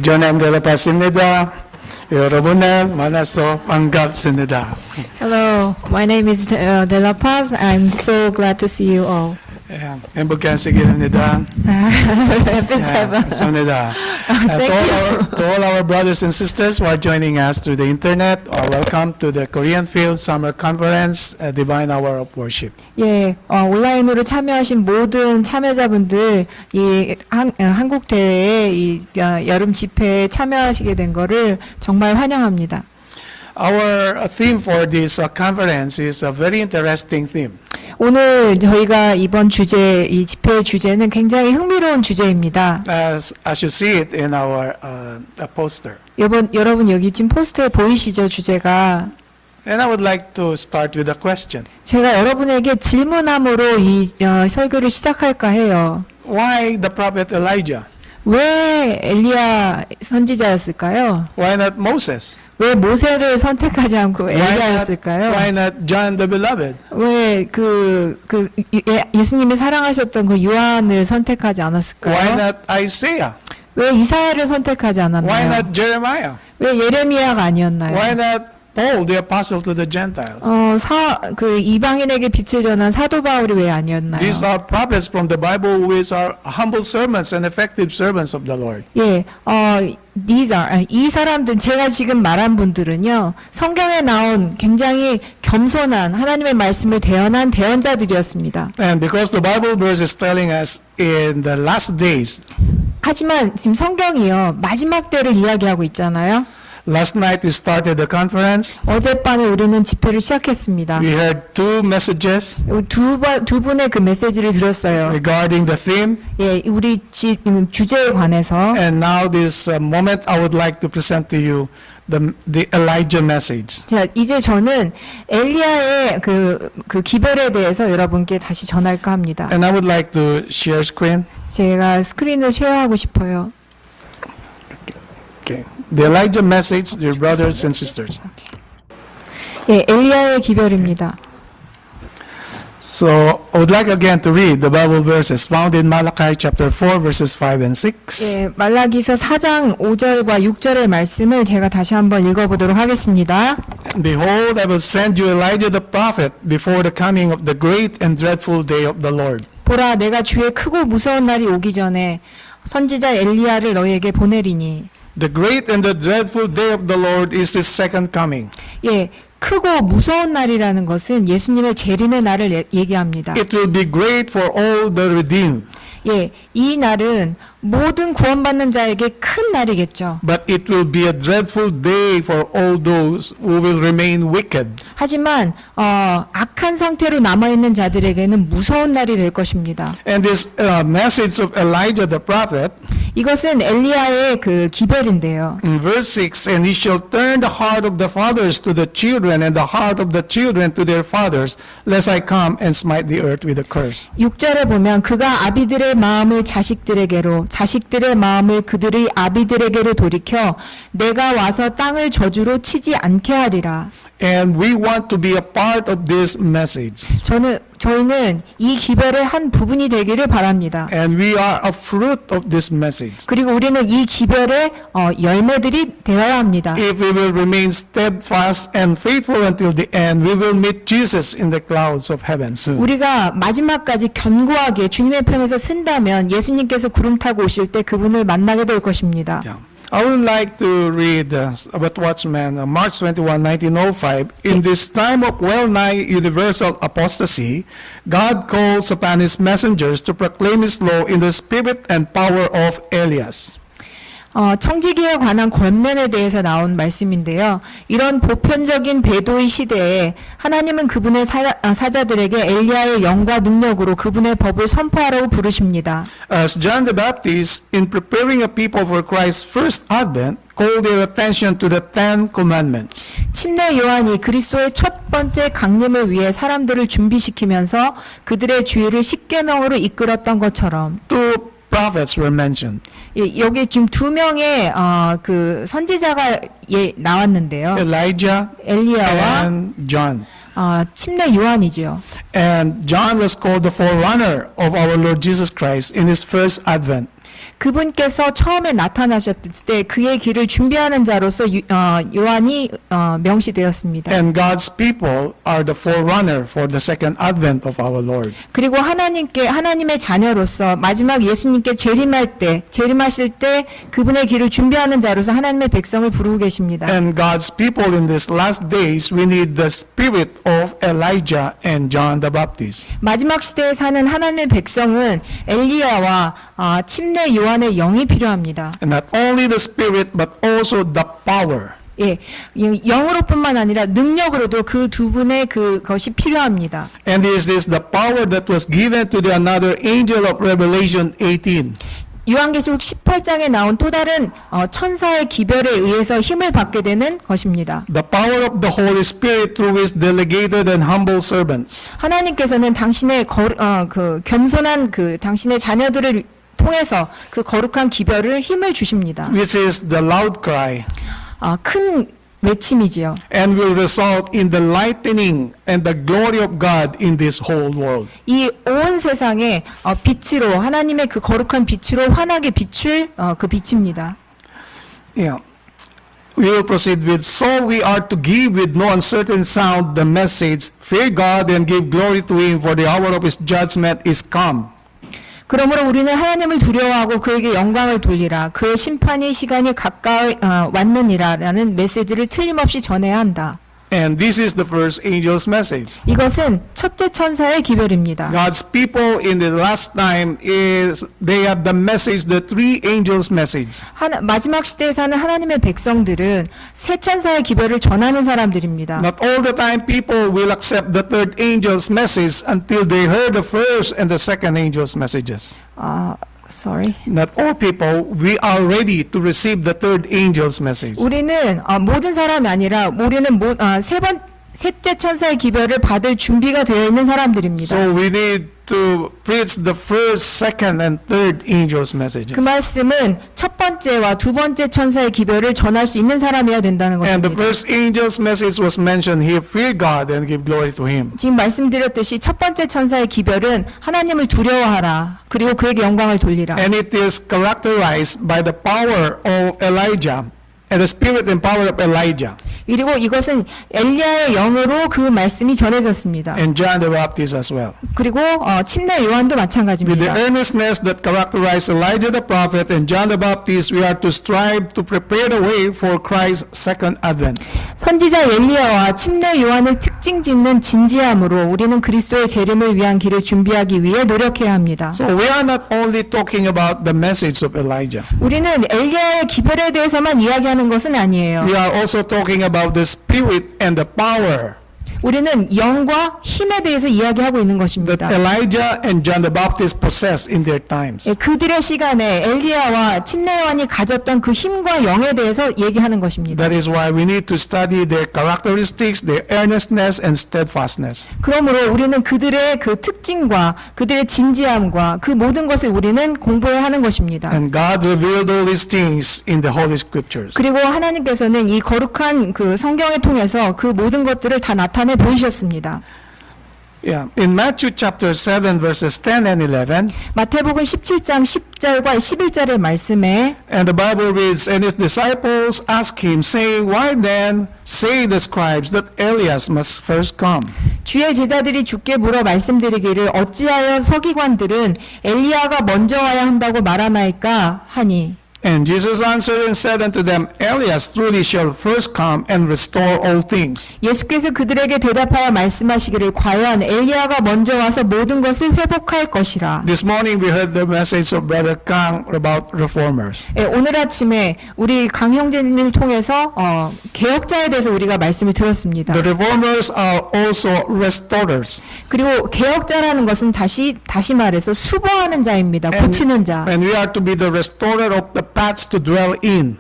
존 앤델라파스입니다. 여러분을 만나서 반갑습니다. Hello, my name is De La Paz. I'm so glad to see you all. 행복한 시간입니다. 감사합니다. To all our brothers and sisters who are joining us through the internet, welcome to the Korean Field Summer Conference, Divine Hour of Worship. 예, 온라인으로 참여하신 모든 참여자분들 이 한국 대회에 이 여름 집회에 참여하시게 된 거를 정말 환영합니다. Our theme for this conference is a very interesting theme. 오늘 저희가 이번 주제, 이 집회의 주제는 굉장히 흥미로운 주제입니다. As you see it in our poster. 여러분 여기 지금 포스터에 보이시죠, 주제가? And I would like to start with a question. 제가 여러분에게 질문함으로 이 설교를 시작할까 해요. Why the prophet Elijah? 왜 엘리야 선지자였을까요? Why not Moses? 왜 모세를 선택하지 않고 엘리야였을까요? Why not John the Beloved? 왜 예수님이 사랑하셨던 그 요한을 선택하지 않았을까요? Why not Isaiah? 왜 이사야를 선택하지 Why 않았나요? not Jeremiah? 왜 예레미야가 아니었나요? Why not Paul, the apostle to the Gentiles? 이방인에게 빛을 전한 사도 바울이 왜 아니었나요? These are prophets from the Bible which are humble servants and effective servants of the Lord. 예, 이 사람들, 제가 지금 말한 분들은요, 성경에 나온 굉장히 겸손한 하나님의 말씀을 대언한 대언자들이었습니다. And because the Bible verse is telling us in the last days, 하지만 지금 성경이요, 마지막 때를 이야기하고 있잖아요. last night we started the conference. 어젯밤에 우리는 집회를 시작했습니다. We heard two messages 두 분의 그 메시지를 들었어요. regarding the theme. 예, 우리 주제에 관해서. And now this moment I would like to present to you the Elijah message. 자, 이제 저는 엘리야의 그 기별에 대해서 여러분께 다시 전할까 합니다. And I would like to share screen. 제가 스크린을 쉐어하고 싶어요. Okay. The Elijah message, dear brothers and sisters. 예, 엘리야의 기별입니다. So I would like again to read the Bible verses found in Malachi chapter 4 verses 5 and 6. 예, 말라기서 4장 5절과 6절의 말씀을 제가 다시 한번 읽어보도록 하겠습니다. Behold, I will send you Elijah the prophet before the coming of the great and dreadful day of the Lord. 보라, 내가 주의 크고 무서운 날이 오기 전에 선지자 엘리야를 너희에게 보내리니. The great and the dreadful day of the Lord is His second coming. 예, 크고 무서운 날이라는 것은 예수님의 재림의 날을 얘기합니다. It will be great for all the redeemed. 예, 이 날은 모든 구원받는 자에게 큰 날이겠죠. But it will be a dreadful day for all those who will remain wicked. 하지만 악한 상태로 남아있는 자들에게는 무서운 날이 될 것입니다. And this message of Elijah the prophet, 이것은 엘리야의 그 기별인데요. in verse 6, and he shall turn the heart of the fathers to the children, and the heart of the children to their fathers, lest I come and smite the earth with a curse. 6절에 보면 그가 아비들의 마음을 자식들에게로, 자식들의 마음을 그들의 아비들에게로 돌이켜 내가 와서 땅을 저주로 치지 않게 하리라. And we want to be a part of this message. 저희는 이 기별의 한 부분이 되기를 바랍니다. And we are a fruit of this message. 그리고 우리는 이 기별의 열매들이 되어야 합니다. If we will remain steadfast and faithful until the end, we will meet Jesus in the clouds of heaven soon. 우리가 마지막까지 견고하게 주님의 편에서 쓴다면 예수님께서 구름 타고 오실 때 그분을 만나게 될 것입니다. Yeah. I would like to read about Watchman, March 21, 1905. In this time of well-nigh universal apostasy, God calls upon His messengers to proclaim His law in the spirit and power of Elias. 청지기에 관한 권면에 대해서 나온 말씀인데요. 이런 보편적인 배도의 시대에 하나님은 그분의 사자들에게 엘리야의 영과 능력으로 그분의 법을 선포하라고 부르십니다. As John the Baptist, in preparing a people for Christ's first advent, called their attention to the Ten Commandments. 침례 요한이 그리스도의 첫 번째 강림을 위해 사람들을 준비시키면서 그들의 주의를 십계명으로 이끌었던 것처럼 Two prophets were mentioned. 예, 여기 지금 두 명의 그 선지자가 나왔는데요. Elijah 엘리야와 and John. 침례 요한이죠. And John was called the forerunner of our Lord Jesus Christ in His first advent. 그분께서 처음에 나타나셨을 때 그의 길을 준비하는 자로서 요한이 명시되었습니다. And God's people are the forerunner for the second advent of our Lord. 그리고 하나님의 자녀로서 마지막 예수님께 재림하실 때 그분의 길을 준비하는 자로서 하나님의 백성을 부르고 계십니다. And God's people in these last days, we need the spirit of Elijah and John the Baptist. 마지막 시대에 사는 하나님의 백성은 엘리야와 침례 요한의 영이 필요합니다. And not only the spirit, but also the power. 예, 영으로뿐만 아니라 능력으로도 그 두 분의 그것이 필요합니다. And is this the power that was given to the another angel of Revelation 18? 요한계시록 18장에 나온 또 다른 천사의 기별에 의해서 힘을 받게 되는 것입니다. The power of the Holy Spirit through his delegated and humble servants. 하나님께서는 당신의 겸손한 당신의 자녀들을 통해서 그 거룩한 기별을 힘을 주십니다. Which is the loud cry. 큰 외침이지요. And will result in the lightening and the glory of God in this whole world. 이 온 세상에 빛으로 하나님의 그 거룩한 빛으로 환하게 비출 그 빛입니다. Yeah. We will proceed with, so we are to give with no uncertain sound the message, fear God and give glory to him, for the hour of his judgment is come. 그러므로 우리는 하나님을 두려워하고 그에게 영광을 돌리라. 그의 심판의 시간이 가까이 왔느니라라는 메시지를 틀림없이 전해야 한다. And this is the first angel's message. 이것은 첫째 천사의 기별입니다. God's people in the last time they have the message, the three angels' message. 마지막 시대에 사는 하나님의 백성들은 세 천사의 기별을 전하는 사람들입니다. Not all the time people will accept the third angel's message until they heard the first and the second angel's messages. Sorry. Not all people, we are ready to receive the third angel's message. 우리는 모든 사람이 아니라 우리는 셋째 천사의 기별을 받을 준비가 되어 있는 사람들입니다. So we need to preach the first, second, and third angel's messages. 그 말씀은 첫 번째와 두 번째 천사의 기별을 전할 수 있는 사람이어야 된다는 And the 것입니다. first angel's message was mentioned here, fear God and give glory to him. 지금 말씀드렸듯이 첫 번째 천사의 기별은 하나님을 두려워하라. 그리고 그에게 영광을 돌리라. And it is characterized by the power of Elijah and the spirit and power of Elijah 그리고 이것은 엘리야의 영으로 그 말씀이 전해졌습니다. and John the Baptist as well. 그리고 침례 요한도 With the 마찬가지입니다. earnestness that characterized Elijah the prophet and John the Baptist, we are to strive to prepare the way for Christ's second advent. 선지자 엘리야와 침례 요한을 특징 짓는 진지함으로 우리는 그리스도의 재림을 위한 길을 준비하기 위해 노력해야 합니다. So we are not only talking about the message of Elijah. 우리는 엘리야의 기별에 대해서만 이야기하는 것은 아니에요. We are also talking about the spirit and the power 우리는 영과 힘에 대해서 이야기하고 있는 that 것입니다. Elijah and John the Baptist possessed in their times. 그들의 시간에 엘리야와 침례 요한이 가졌던 그 힘과 영에 대해서 얘기하는 것입니다. That is why we need to study their characteristics, their earnestness and steadfastness. 그러므로 우리는 그들의 그 특징과 그들의 진지함과 그 모든 것을 우리는 공부해야 하는 것입니다. And God revealed all these things in the Holy Scriptures. 그리고 하나님께서는 이 거룩한 그 성경을 통해서 그 모든 것들을 다 나타내 보이셨습니다. Yeah. In Matthew chapter 7 verses 10 and 11, 마태복음 17장 10절과 11절의 말씀에 and the Bible reads, and his disciples asked him, saying, why then say the scribes that Elias must first come? 주의 제자들이 주께 물어 말씀드리기를 어찌하여 서기관들은 엘리야가 먼저 와야 한다고 말하나이까 하니 And Jesus answered and said unto them, Elias truly shall first come and restore all things. 예수께서 그들에게 대답하여 말씀하시기를 과연 엘리야가 먼저 와서 모든 것을 회복할 것이라. This morning we heard the message of Brother Kang about reformers. 오늘 아침에 우리 강 형제님을 통해서 개혁자에 대해서 우리가 말씀을 들었습니다. The reformers are also restorers. 그리고 개혁자라는 것은 다시 말해서 수보하는 자입니다. 고치는 자. And we are to be the restorer of the paths to dwell in.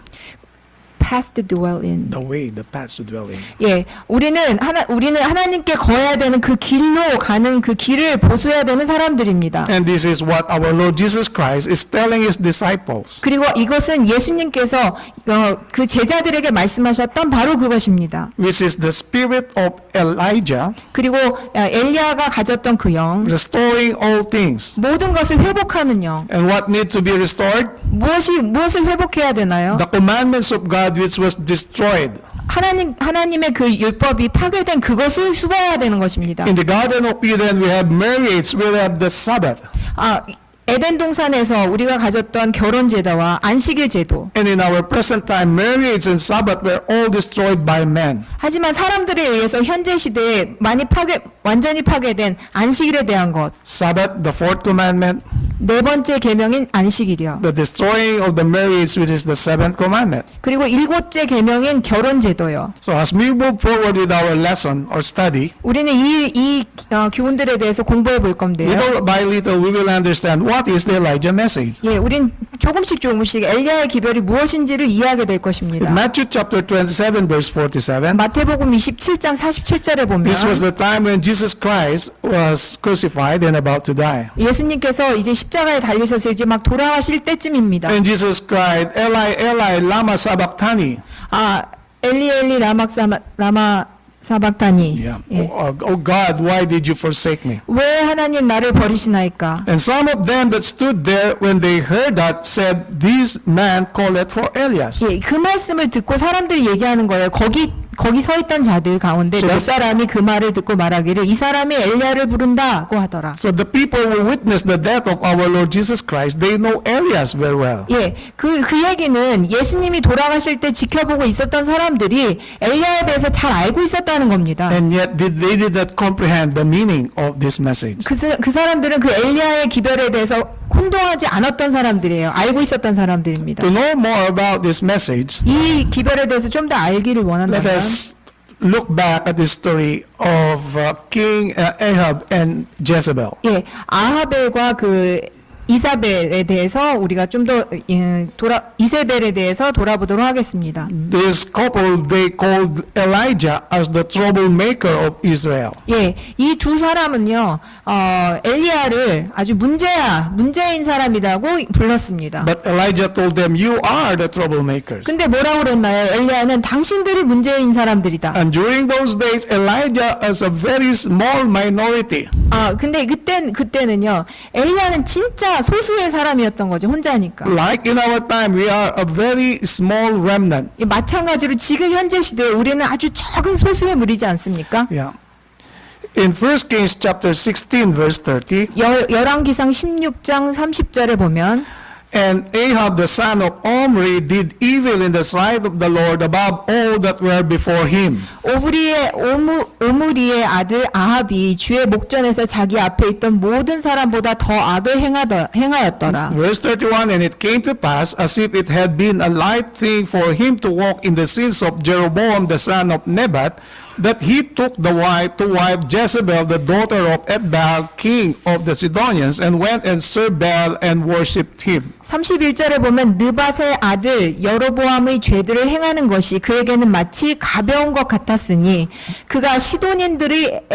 paths to dwell in. The way, the paths to dwell in. 예, 우리는 하나님께 거해야 되는 그 길로 가는 그 길을 보수해야 되는 사람들입니다. And this is what our Lord Jesus Christ is telling his disciples. 그리고 이것은 예수님께서 그 제자들에게 말씀하셨던 바로 그것입니다. Which is the spirit of Elijah 그리고 엘리야가 가졌던 그 영, restoring all things. 모든 것을 회복하는 영. And what needs to be restored? 무엇을 회복해야 되나요? The commandments of God which was destroyed. 하나님의 그 율법이 파괴된 그것을 수호해야 되는 것입니다. In the Garden of Eden we have marriage, we have the Sabbath. 에덴 동산에서 우리가 가졌던 결혼 제도와 안식일 제도. And in our present time, marriage and Sabbath were all destroyed by man. 하지만 사람들에 의해서 현재 시대에 완전히 파괴된 안식일에 대한 것. Sabbath, the fourth commandment, 네 번째 계명인 안식일이요. the destroying of the marriage, which is the seventh commandment. 그리고 일곱째 계명인 결혼 제도요. So as we move forward with our lesson or study, 우리는 이 교훈들에 대해서 공부해 볼 건데요. little by little we will understand what is the Elijah message. 예, 우린 조금씩 엘리야의 기별이 무엇인지를 이해하게 될 In 것입니다. Matthew chapter 27 verse 47, 마태복음 27장 47절에 보면 this was the time when Jesus Christ was crucified and about to die. 예수님께서 이제 십자가에 달리셔서 이제 막 돌아가실 때쯤입니다. And Jesus cried, Eli, Eli, lama sabachthani. 엘리 라마 사박다니. Yeah. 예. Oh God, why did you forsake me? 왜 하나님 나를 버리시나이까? And some of them that stood there when they heard that said, this man calleth for Elias. 예, 그 말씀을 듣고 사람들이 얘기하는 거예요. 거기 서 있던 자들 가운데 몇 사람이 그 말을 듣고 말하기를 이 사람이 엘리야를 부른다고 하더라. So the people who witnessed the death of our Lord Jesus Christ, they know Elias very well. 예, 그 얘기는 예수님이 돌아가실 때 지켜보고 있었던 사람들이 엘리야에 대해서 잘 알고 있었다는 겁니다. And yet they did not comprehend the meaning of this message. 그 사람들은 그 엘리야의 기별에 대해서 혼동하지 않았던 사람들이에요. 알고 있었던 사람들입니다. To know more about this message, 이 기별에 대해서 좀 더 알기를 let 원한다면 us look back at the story of King Ahab and Jezebel. 예, 아하벨과 그 이사벨에 대해서 우리가 좀 더 이세벨에 대해서 돌아보도록 하겠습니다. This couple, they called Elijah as the troublemaker of Israel. 예, 이 두 사람은요, 엘리야를 아주 문제인 사람이라고 불렀습니다. But Elijah told them, you are the troublemakers. 근데 뭐라고 그랬나요? 엘리야는 당신들이 문제인 사람들이다. And during those days, Elijah as a very small minority. 근데 그때는요, 엘리야는 진짜 소수의 사람이었던 거죠, 혼자니까. Like in our time, we are a very small remnant. 예, 마찬가지로 지금 현재 시대에 우리는 아주 적은 소수의 무리지 않습니까? Yeah. In 1 Kings chapter 16 verse 30, 열왕기상 16장 30절에 보면 and Ahab the son of Omri did evil in the sight of the Lord above all that were before him. 오므리의 아들 아합이 주의 목전에서 자기 앞에 있던 모든 사람보다 더 악을 행하였더라. Verse 31, and it came to pass as if it had been a light thing for him to walk in the sins of Jeroboam the son of Nebat, that he took to wife Jezebel the daughter of Ethbaal king of the Sidonians, and went and served Baal and worshipped him. 31절에 보면 느밧의 아들 여로보암의 죄들을 행하는 것이 그에게는 마치 가벼운 것 같았으니 그가 시돈인들의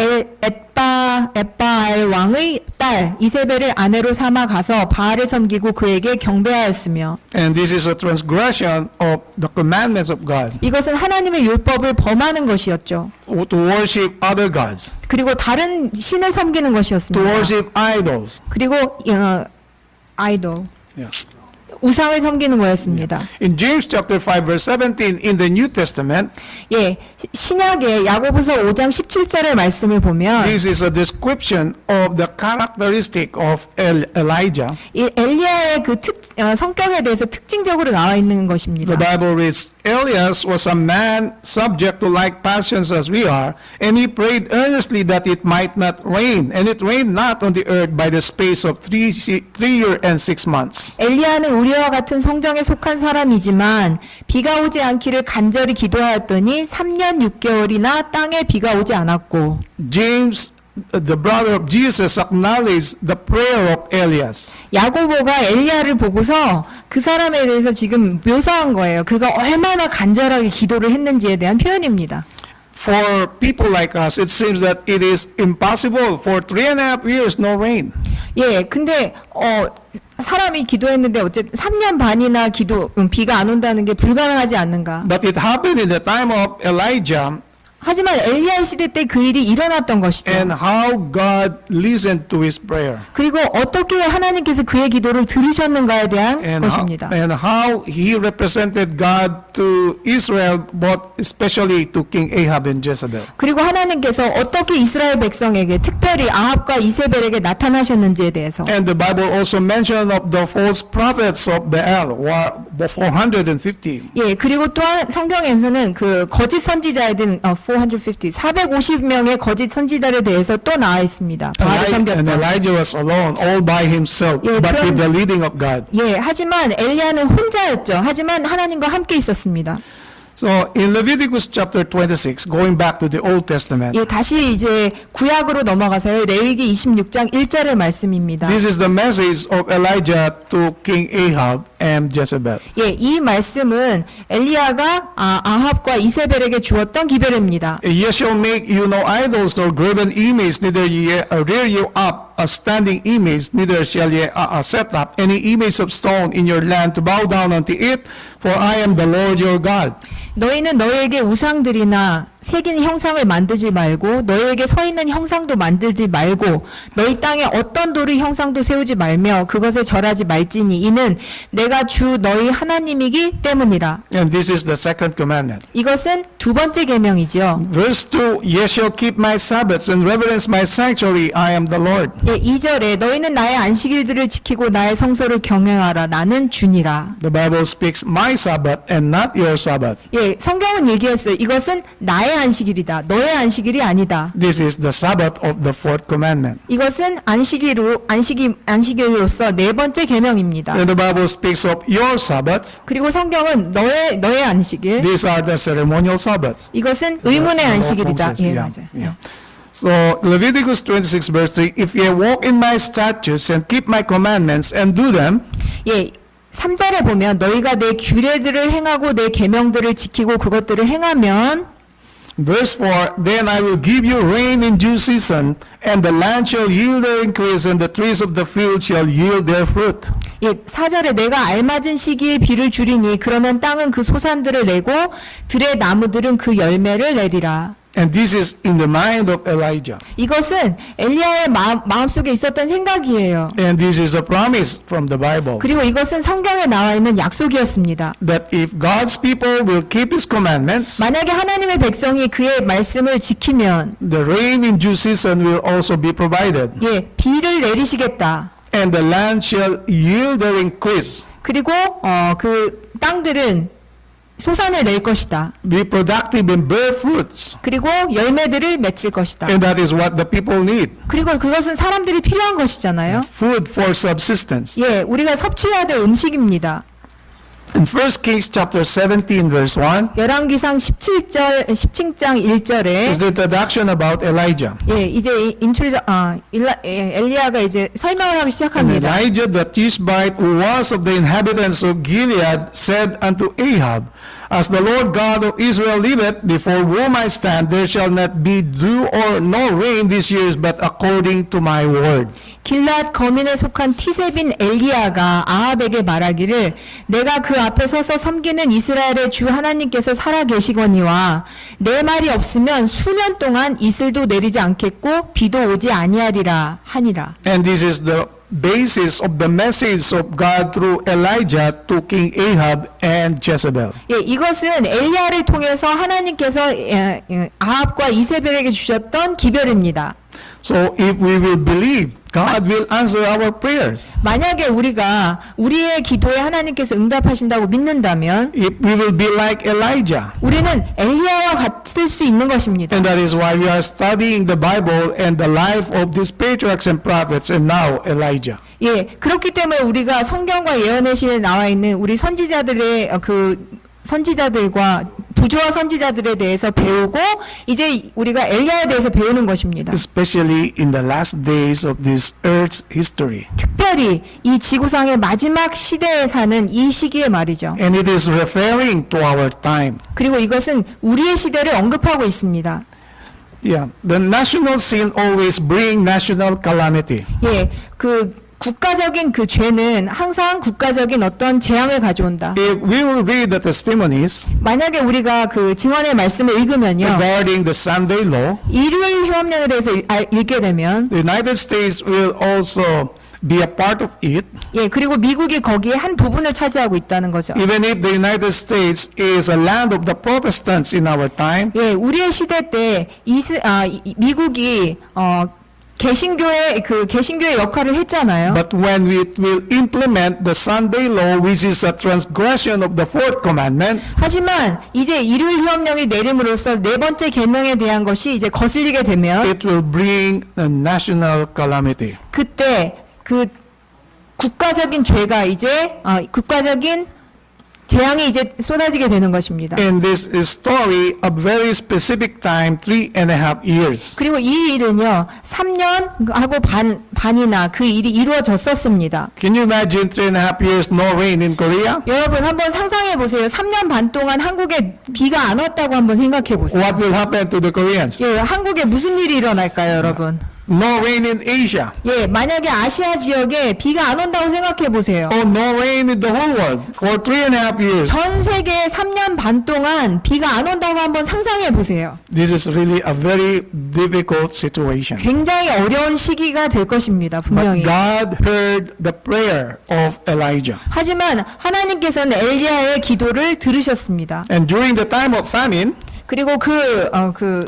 엣바알 왕의 딸 이세벨을 아내로 삼아 가서 바알을 섬기고 그에게 경배하였으며. And this is a transgression of the commandments of God, 이것은 하나님의 율법을 범하는 것이었죠. to worship other gods, 그리고 다른 신을 섬기는 to 것이었습니다. worship idols. 그리고 아이돌 Yeah. 우상을 섬기는 거였습니다. In James chapter 5 verse 17 in the New Testament, 예, 신약의 야고보서 5장 17절의 말씀을 보면 this is a description of the characteristic of Elijah. 이 엘리야의 그 성격에 대해서 특징적으로 나와 있는 것입니다. The Bible reads, Elias was a man subject to like passions as we are, and he prayed earnestly that it might not rain, and it rained not on the earth by the space of 3 years and 6 months. 엘리야는 우리와 같은 성정에 속한 사람이지만 비가 오지 않기를 간절히 기도하였더니 3년 6개월이나 땅에 비가 오지 않았고. James the brother of Jesus, acknowledged the prayer of Elias. 야고보가 엘리야를 보고서 그 사람에 대해서 지금 묘사한 거예요. 그가 얼마나 간절하게 기도를 했는지에 대한 표현입니다. For people like us, it seems that it is impossible for 3.5 years no rain. 예, 근데 사람이 기도했는데 어쨌든 3년 반이나 비가 안 온다는 게 불가능하지 않는가? But it happened in the time of Elijah, 하지만 엘리야 시대 때 그 일이 일어났던 것이죠. and how God listened to his prayer. 그리고 어떻게 하나님께서 그의 기도를 들으셨는가에 대한 것입니다. And how he represented God to Israel, but especially to King Ahab and Jezebel. 그리고 하나님께서 어떻게 이스라엘 백성에게 특별히 아합과 이세벨에게 나타나셨는지에 대해서 And the Bible also mentioned of the false prophets of Baal, 450. 예, 그리고 또한 성경에서는 그 거짓 선지자에 대한 450명의 거짓 선지자에 대해서 또 나와 있습니다. 바알을 And 섬겼던. Elijah was alone, all by himself, 예, but with 그럼- the leading of God. 예, 하지만 엘리야는 혼자였죠. 하지만 하나님과 함께 있었습니다. So in Leviticus chapter 26, going back to the Old Testament, 예, 다시 이제 구약으로 넘어가서요. 레위기 26장 1절의 말씀입니다. this is the message of Elijah to King Ahab and Jezebel. 예, 이 말씀은 엘리야가 아합과 이세벨에게 주었던 기별입니다. Ye shall make you no idols nor graven image, neither ye rear you up a standing image, neither shall ye set up any image of stone in your land to bow down unto it, for I am the Lord your God. 너희는 너희에게 우상들이나 새긴 형상을 만들지 말고 너희에게 서 있는 형상도 만들지 말고 너희 땅에 어떤 돌의 형상도 세우지 말며 그것에 절하지 말지니 이는 내가 주 너희 하나님이기 때문이라. And this is the second commandment. 이것은 두 번째 계명이죠. Verse 2, Ye shall keep my Sabbaths and reverence my sanctuary, I am the Lord. 예, 2절에 너희는 나의 안식일들을 지키고 나의 성소를 경외하라. 나는 주니라. The Bible speaks my Sabbath and not your Sabbath. 예, 성경은 얘기했어요. 이것은 나의 안식일이다. 너의 안식일이 아니다. This is the Sabbath of the fourth commandment. 이것은 안식일로서 네 번째 계명입니다. And the Bible speaks of your Sabbath. 그리고 성경은 너의 안식일. These are the ceremonial Sabbaths. 이것은 의문의 The law of 안식일이다. Moses. 예, Yeah, 맞아요. yeah. So Leviticus 26 verse 3, If ye walk in my statutes and keep my commandments and do them, 예, 3절에 보면 너희가 내 규례들을 행하고 내 계명들을 지키고 그것들을 행하면 verse 4, Then I will give you rain in due season, and the land shall yield their increase, and the trees of the field shall yield their fruit. 예, 4절에 내가 알맞은 시기에 비를 주리니 그러면 땅은 그 소산들을 내고 들의 나무들은 그 열매를 내리라. And this is in the mind of Elijah. 이것은 엘리야의 마음속에 있었던 생각이에요. And this is a promise from the Bible. 그리고 이것은 성경에 나와 있는 약속이었습니다. That if God's people will keep His commandments, 만약에 하나님의 백성이 그의 말씀을 지키면 the rain in due season will also be provided, 예, 비를 내리시겠다. and the land shall yield their increase, 그리고 그 땅들은 소산을 낼 것이다. be productive and bear fruits. 그리고 열매들을 맺힐 것이다. And that is what the people need. 그리고 그것은 사람들이 필요한 것이잖아요. Food for subsistence. 예, 우리가 섭취해야 될 음식입니다. In 1 Kings chapter 17 verse 1 열왕기상 17장 1절에 is the introduction about Elijah. 예, 이제 엘리야가 이제 설명을 하기 And 시작합니다. Elijah the Tishbite, who was of the inhabitants of Gilead, said unto Ahab, As the Lord God of Israel liveth, before whom I stand, there shall not be dew or no rain this year, but according to my word. 길랏 거민에 속한 티세빈 엘리야가 아합에게 말하기를 내가 그 앞에 서서 섬기는 이스라엘의 주 하나님께서 살아 계시거니와 내 말이 없으면 수년 동안 이슬도 내리지 않겠고 비도 오지 아니하리라 하니라. And this is the basis of the message of God through Elijah to King Ahab and Jezebel. 예, 이것은 엘리야를 통해서 하나님께서 아합과 이세벨에게 주셨던 기별입니다. So if we will believe, God will answer our prayers. 만약에 우리가 우리의 기도에 하나님께서 응답하신다고 믿는다면 If we will be like Elijah. 우리는 엘리야와 같을 수 있는 것입니다. And that is why we are studying the Bible and the life of these patriarchs and prophets and now Elijah. 예, 그렇기 때문에 우리가 성경과 예언의 시에 나와 있는 우리 선지자들의 선지자들과 부조와 선지자들에 대해서 배우고 이제 우리가 엘리야에 대해서 배우는 것입니다. especially in the last days of this earth's history. 특별히 이 지구상의 마지막 시대에 사는 이 시기에 말이죠. And it is referring to our time. 그리고 이것은 우리의 시대를 언급하고 있습니다. Yeah, the national sin always bring national calamity. 예, 그 국가적인 그 죄는 항상 국가적인 어떤 재앙을 가져온다. If we will read the testimonies 만약에 우리가 그 증언의 말씀을 읽으면요. regarding the Sunday law, 일요일 휴업령에 대해서 읽게 되면 the United States will also be a part of it, 예, 그리고 미국이 거기에 한 부분을 차지하고 있다는 거죠. even if the United States is a land of the Protestants in our time. 예, 우리의 시대 때 미국이 개신교의 역할을 했잖아요. But when we will implement the Sunday law, which is a transgression of the fourth commandment, 하지만 이제 일요일 휴업령이 내림으로써 네 번째 계명에 대한 것이 이제 거슬리게 되면 it will bring a national calamity. 그때 그 국가적인 죄가 이제 국가적인 재앙이 이제 쏟아지게 되는 것입니다. In this story, a very specific time, 3.5 years. 그리고 이 일은요, 3년하고 반이나 그 일이 이루어졌었습니다. Can you imagine 3.5 years no rain in Korea? 여러분 한번 상상해 보세요. 3년 반 동안 한국에 비가 안 왔다고 한번 생각해 보세요. What will happen to the Koreans? 예, 한국에 무슨 일이 일어날까요, 여러분? No rain in Asia. 예, 만약에 아시아 지역에 비가 안 온다고 생각해 보세요. Oh, no rain in the whole world for 3.5 years. 전 세계에 3년 반 동안 비가 안 온다고 한번 상상해 보세요. This is really a very difficult situation. 굉장히 어려운 시기가 될 것입니다, 분명히. But God heard the prayer of Elijah. 하지만 하나님께서는 엘리야의 기도를 들으셨습니다. And during the time of famine, 그리고 그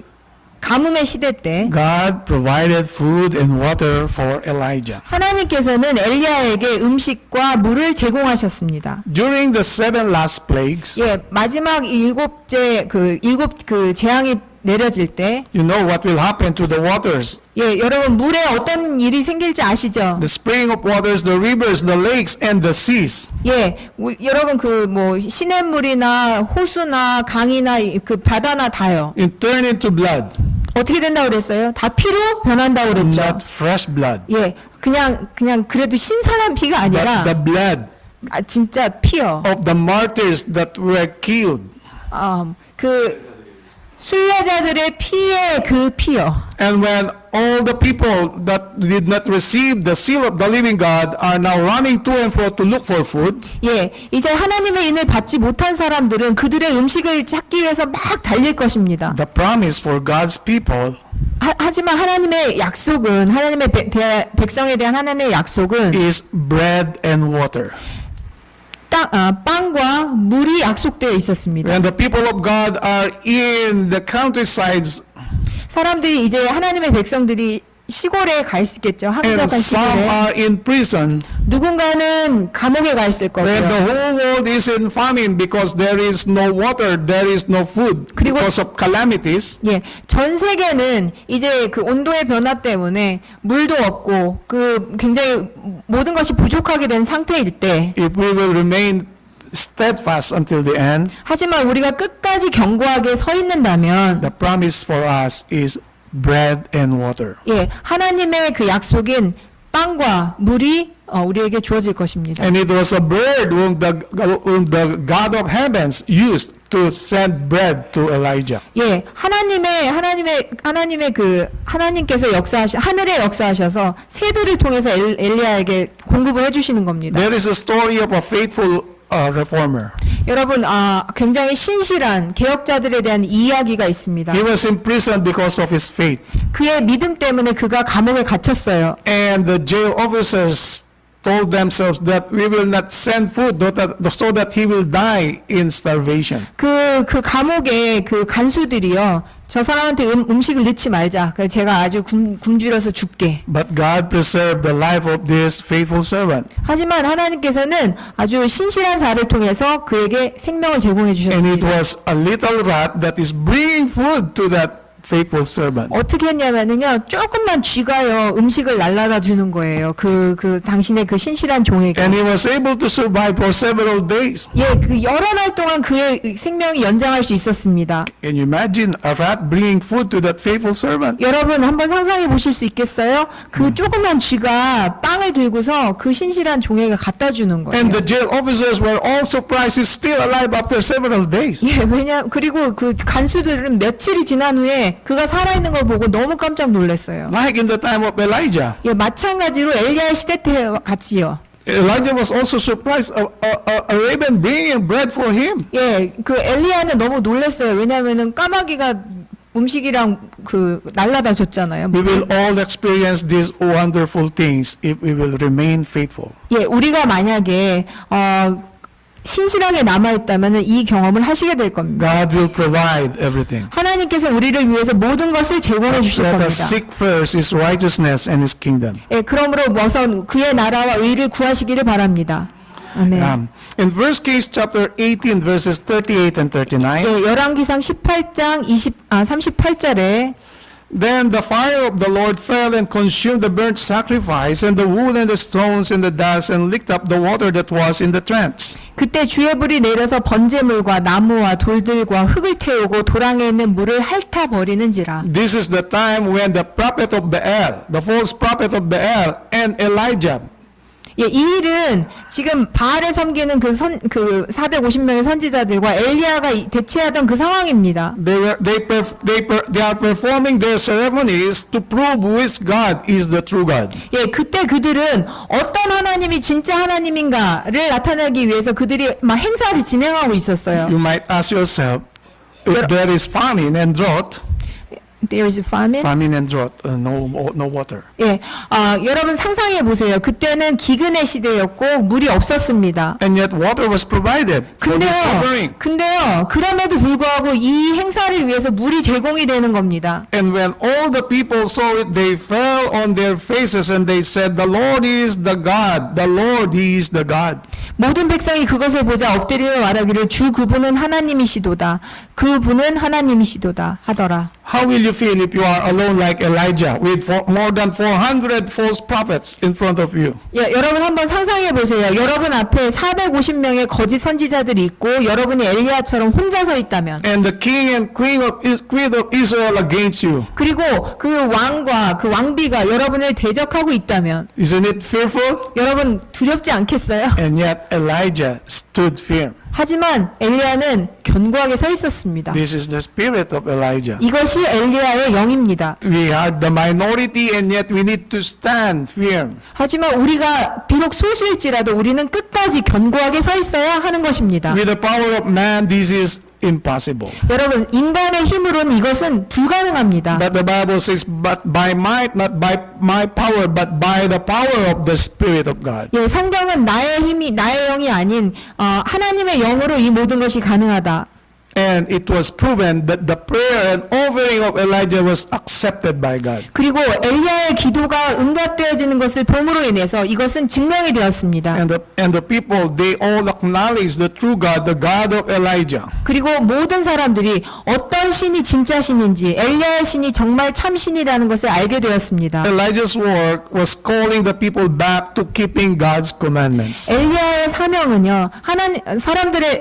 가뭄의 시대 때 God provided food and water for Elijah. 하나님께서는 엘리야에게 음식과 물을 제공하셨습니다. During the 7 last plagues, 예, 마지막 일곱 재앙이 내려질 때, you know what will happen to the waters. 예, 여러분 물에 어떤 일이 생길지 아시죠? The spring of waters, the rivers, the lakes, and the seas. 예, 여러분 시냇물이나 호수나 강이나 그 바다나 다요. It turn into blood, 어떻게 된다고 그랬어요? 다 피로 변한다고 그랬죠. not fresh blood, 예, 그냥 그래도 신선한 피가 아니라 but the blood 진짜 피요. of the martyrs that were killed. 그 순례자들의 피의 그 피요. And when all the people that did not receive the seal of the living God are now running to and fro to look for food, 예, 이제 하나님의 인을 받지 못한 사람들은 그들의 음식을 찾기 위해서 막 달릴 것입니다. the promise for God's people 하지만 하나님의 약속은 하나님의 백성에 대한 하나님의 약속은 is bread and water. 빵과 물이 약속되어 있었습니다. When the people of God are in the countrysides 사람들이 이제 하나님의 백성들이 시골에 가 있겠죠. and 한적한 some 시골에. are in prison, 누군가는 감옥에 가 있을 when the 거고요. whole world is in famine because there is no water, there is no food 그리고- because of calamities, 예, 전 세계는 이제 그 온도의 변화 때문에 물도 없고 그 굉장히 모든 것이 부족하게 된 상태일 때, if we will remain steadfast until the end, 하지만 우리가 끝까지 견고하게 서 있는다면, the promise for us is bread and water. 예, 하나님의 그 약속인 빵과 물이 우리에게 주어질 것입니다. And it was a bird whom the God of heavens used to send bread to Elijah. 예, 하나님께서 하늘에 역사하셔서 새들을 통해서 엘리야에게 공급을 해주시는 겁니다. There is a story of a faithful reformer. 여러분, 굉장히 신실한 개혁자들에 대한 이야기가 있습니다. He was imprisoned because of his faith. 그의 믿음 때문에 그가 감옥에 갇혔어요. And the jail officers told themselves that we will not send food so that he will die in starvation. 그 감옥의 그 간수들이요, 저 사람한테 음식을 넣지 말자. 그래서 제가 아주 굶주려서 죽게. But God preserved the life of this faithful servant. 하지만 하나님께서는 아주 신실한 자를 통해서 그에게 생명을 제공해 And it 주셨습니다. was a little rat that is bringing food to that faithful servant. 어떻게 했냐면은요, 조금만 쥐가요, 음식을 날라다 주는 거예요. 당신의 그 신실한 종에게. And he was able to survive for several days. 예, 그 여러 날 동안 그의 생명이 연장할 수 있었습니다. Can you imagine a rat bringing food to that faithful servant? 여러분 한번 상상해 보실 수 있겠어요? 그 조그만 쥐가 빵을 들고서 그 신실한 종에게 갖다 주는 거예요. And the jail officers were all surprised he's still alive after several days. 예, 그리고 그 간수들은 며칠이 지난 후에 그가 살아있는 걸 보고 너무 깜짝 놀랐어요. Like in the time of Elijah. 예, 마찬가지로 엘리야의 시대 때 같이요. Elijah was also surprised a raven bringing bread for him. 예, 그 엘리야는 너무 놀랐어요. 왜냐하면은 까마귀가 음식이랑 그 날라다 줬잖아요. We will all experience these wonderful things if we will remain faithful. 예, 우리가 만약에 신실하게 남아있다면 이 경험을 하시게 될 겁니다. God will provide everything. 하나님께서 우리를 위해서 모든 것을 제공해 주실 Let 겁니다. us seek first His righteousness and His kingdom. 예, 그러므로 우선 그의 나라와 의를 구하시기를 바랍니다. 아멘. In 1 Kings chapter 18 verses 38 and 39. 예, 열왕기상 18장 38절에 Then the fire of the Lord fell and consumed the burnt sacrifice and the wood and the stones and the dust and licked up the water that was in the trench. 그때 주의 불이 내려서 번제물과 나무와 돌들과 흙을 태우고 도랑에 있는 물을 핥아 버리는지라. This is the time when the prophet of Baal, the false prophet of Baal and Elijah, 예, 이 일은 지금 바알을 섬기는 그 450명의 선지자들과 엘리야가 대치하던 그 상황입니다. they are performing their ceremonies to prove which God is the true God. 예, 그때 그들은 어떤 하나님이 진짜 하나님인가를 나타내기 위해서 그들이 막 행사를 진행하고 있었어요. You might ask yourself, if there is famine and drought, There is famine. no water. 예, 여러분 상상해 보세요. 그때는 기근의 시대였고 물이 없었습니다. And yet water was provided for this offering. 근데요, 그럼에도 불구하고 이 행사를 위해서 물이 제공이 되는 겁니다. And when all the people saw it, they fell on their faces and they said, The Lord is the God. The Lord, He is the God. 모든 백성이 그것을 보자 엎드리며 말하기를 주 그분은 하나님이시도다. 그분은 하나님이시도다 하더라. How will you feel if you are alone like Elijah with more than 400 false prophets in front of you? 예, 여러분 한번 상상해 보세요. 여러분 앞에 450명의 거짓 선지자들이 있고 여러분이 엘리야처럼 혼자 서 있다면, And the king and queen of Israel against you. 그리고 그 왕과 그 왕비가 여러분을 대적하고 있다면 Isn't it fearful? 여러분 두렵지 않겠어요? And yet Elijah stood firm. 하지만 엘리야는 견고하게 서 있었습니다. This is the spirit of Elijah. 이것이 엘리야의 영입니다. We are the minority and yet we need to stand firm. 하지만 우리가 비록 소수일지라도 우리는 끝까지 견고하게 서 있어야 하는 것입니다. With the power of man, this is impossible. 여러분, 인간의 힘으로는 이것은 불가능합니다. But the Bible says, but by might, not by my power, but by the power of the Spirit of God. 예, 성경은 나의 힘이 나의 영이 아닌 하나님의 영으로 이 모든 것이 가능하다. And it was proven that the prayer and offering of Elijah was accepted by God. 그리고 엘리야의 기도가 응답되어지는 것을 봄으로 인해서 이것은 증명이 되었습니다. And the people, they all acknowledge the true God, the God of Elijah. 그리고 모든 사람들이 어떤 신이 진짜 신인지 엘리야의 신이 정말 참 신이라는 것을 알게 되었습니다. Elijah's work was calling the people back to keeping God's commandments. 엘리야의 사명은요,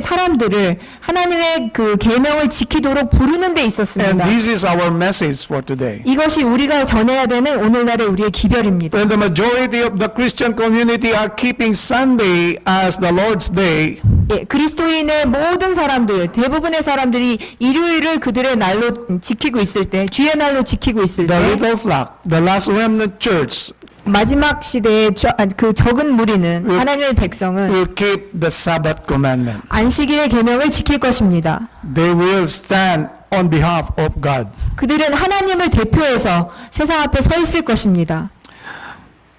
사람들을 하나님의 그 계명을 지키도록 부르는 데 And 있었습니다. this is our message for today. 이것이 우리가 전해야 되는 오늘날의 우리의 기별입니다. When the majority of the Christian community are keeping Sunday as the Lord's day, 예, 그리스도인의 모든 사람들, 대부분의 사람들이 일요일을 그들의 날로 지키고 있을 때, 주의 날로 지키고 있을 the 때, little flock, the last remnant church, 마지막 시대의 그 적은 무리는 하나님의 백성은 will keep the Sabbath commandment. 안식일의 계명을 지킬 것입니다. They will stand on behalf of God. 그들은 하나님을 대표해서 세상 앞에 서 있을 것입니다.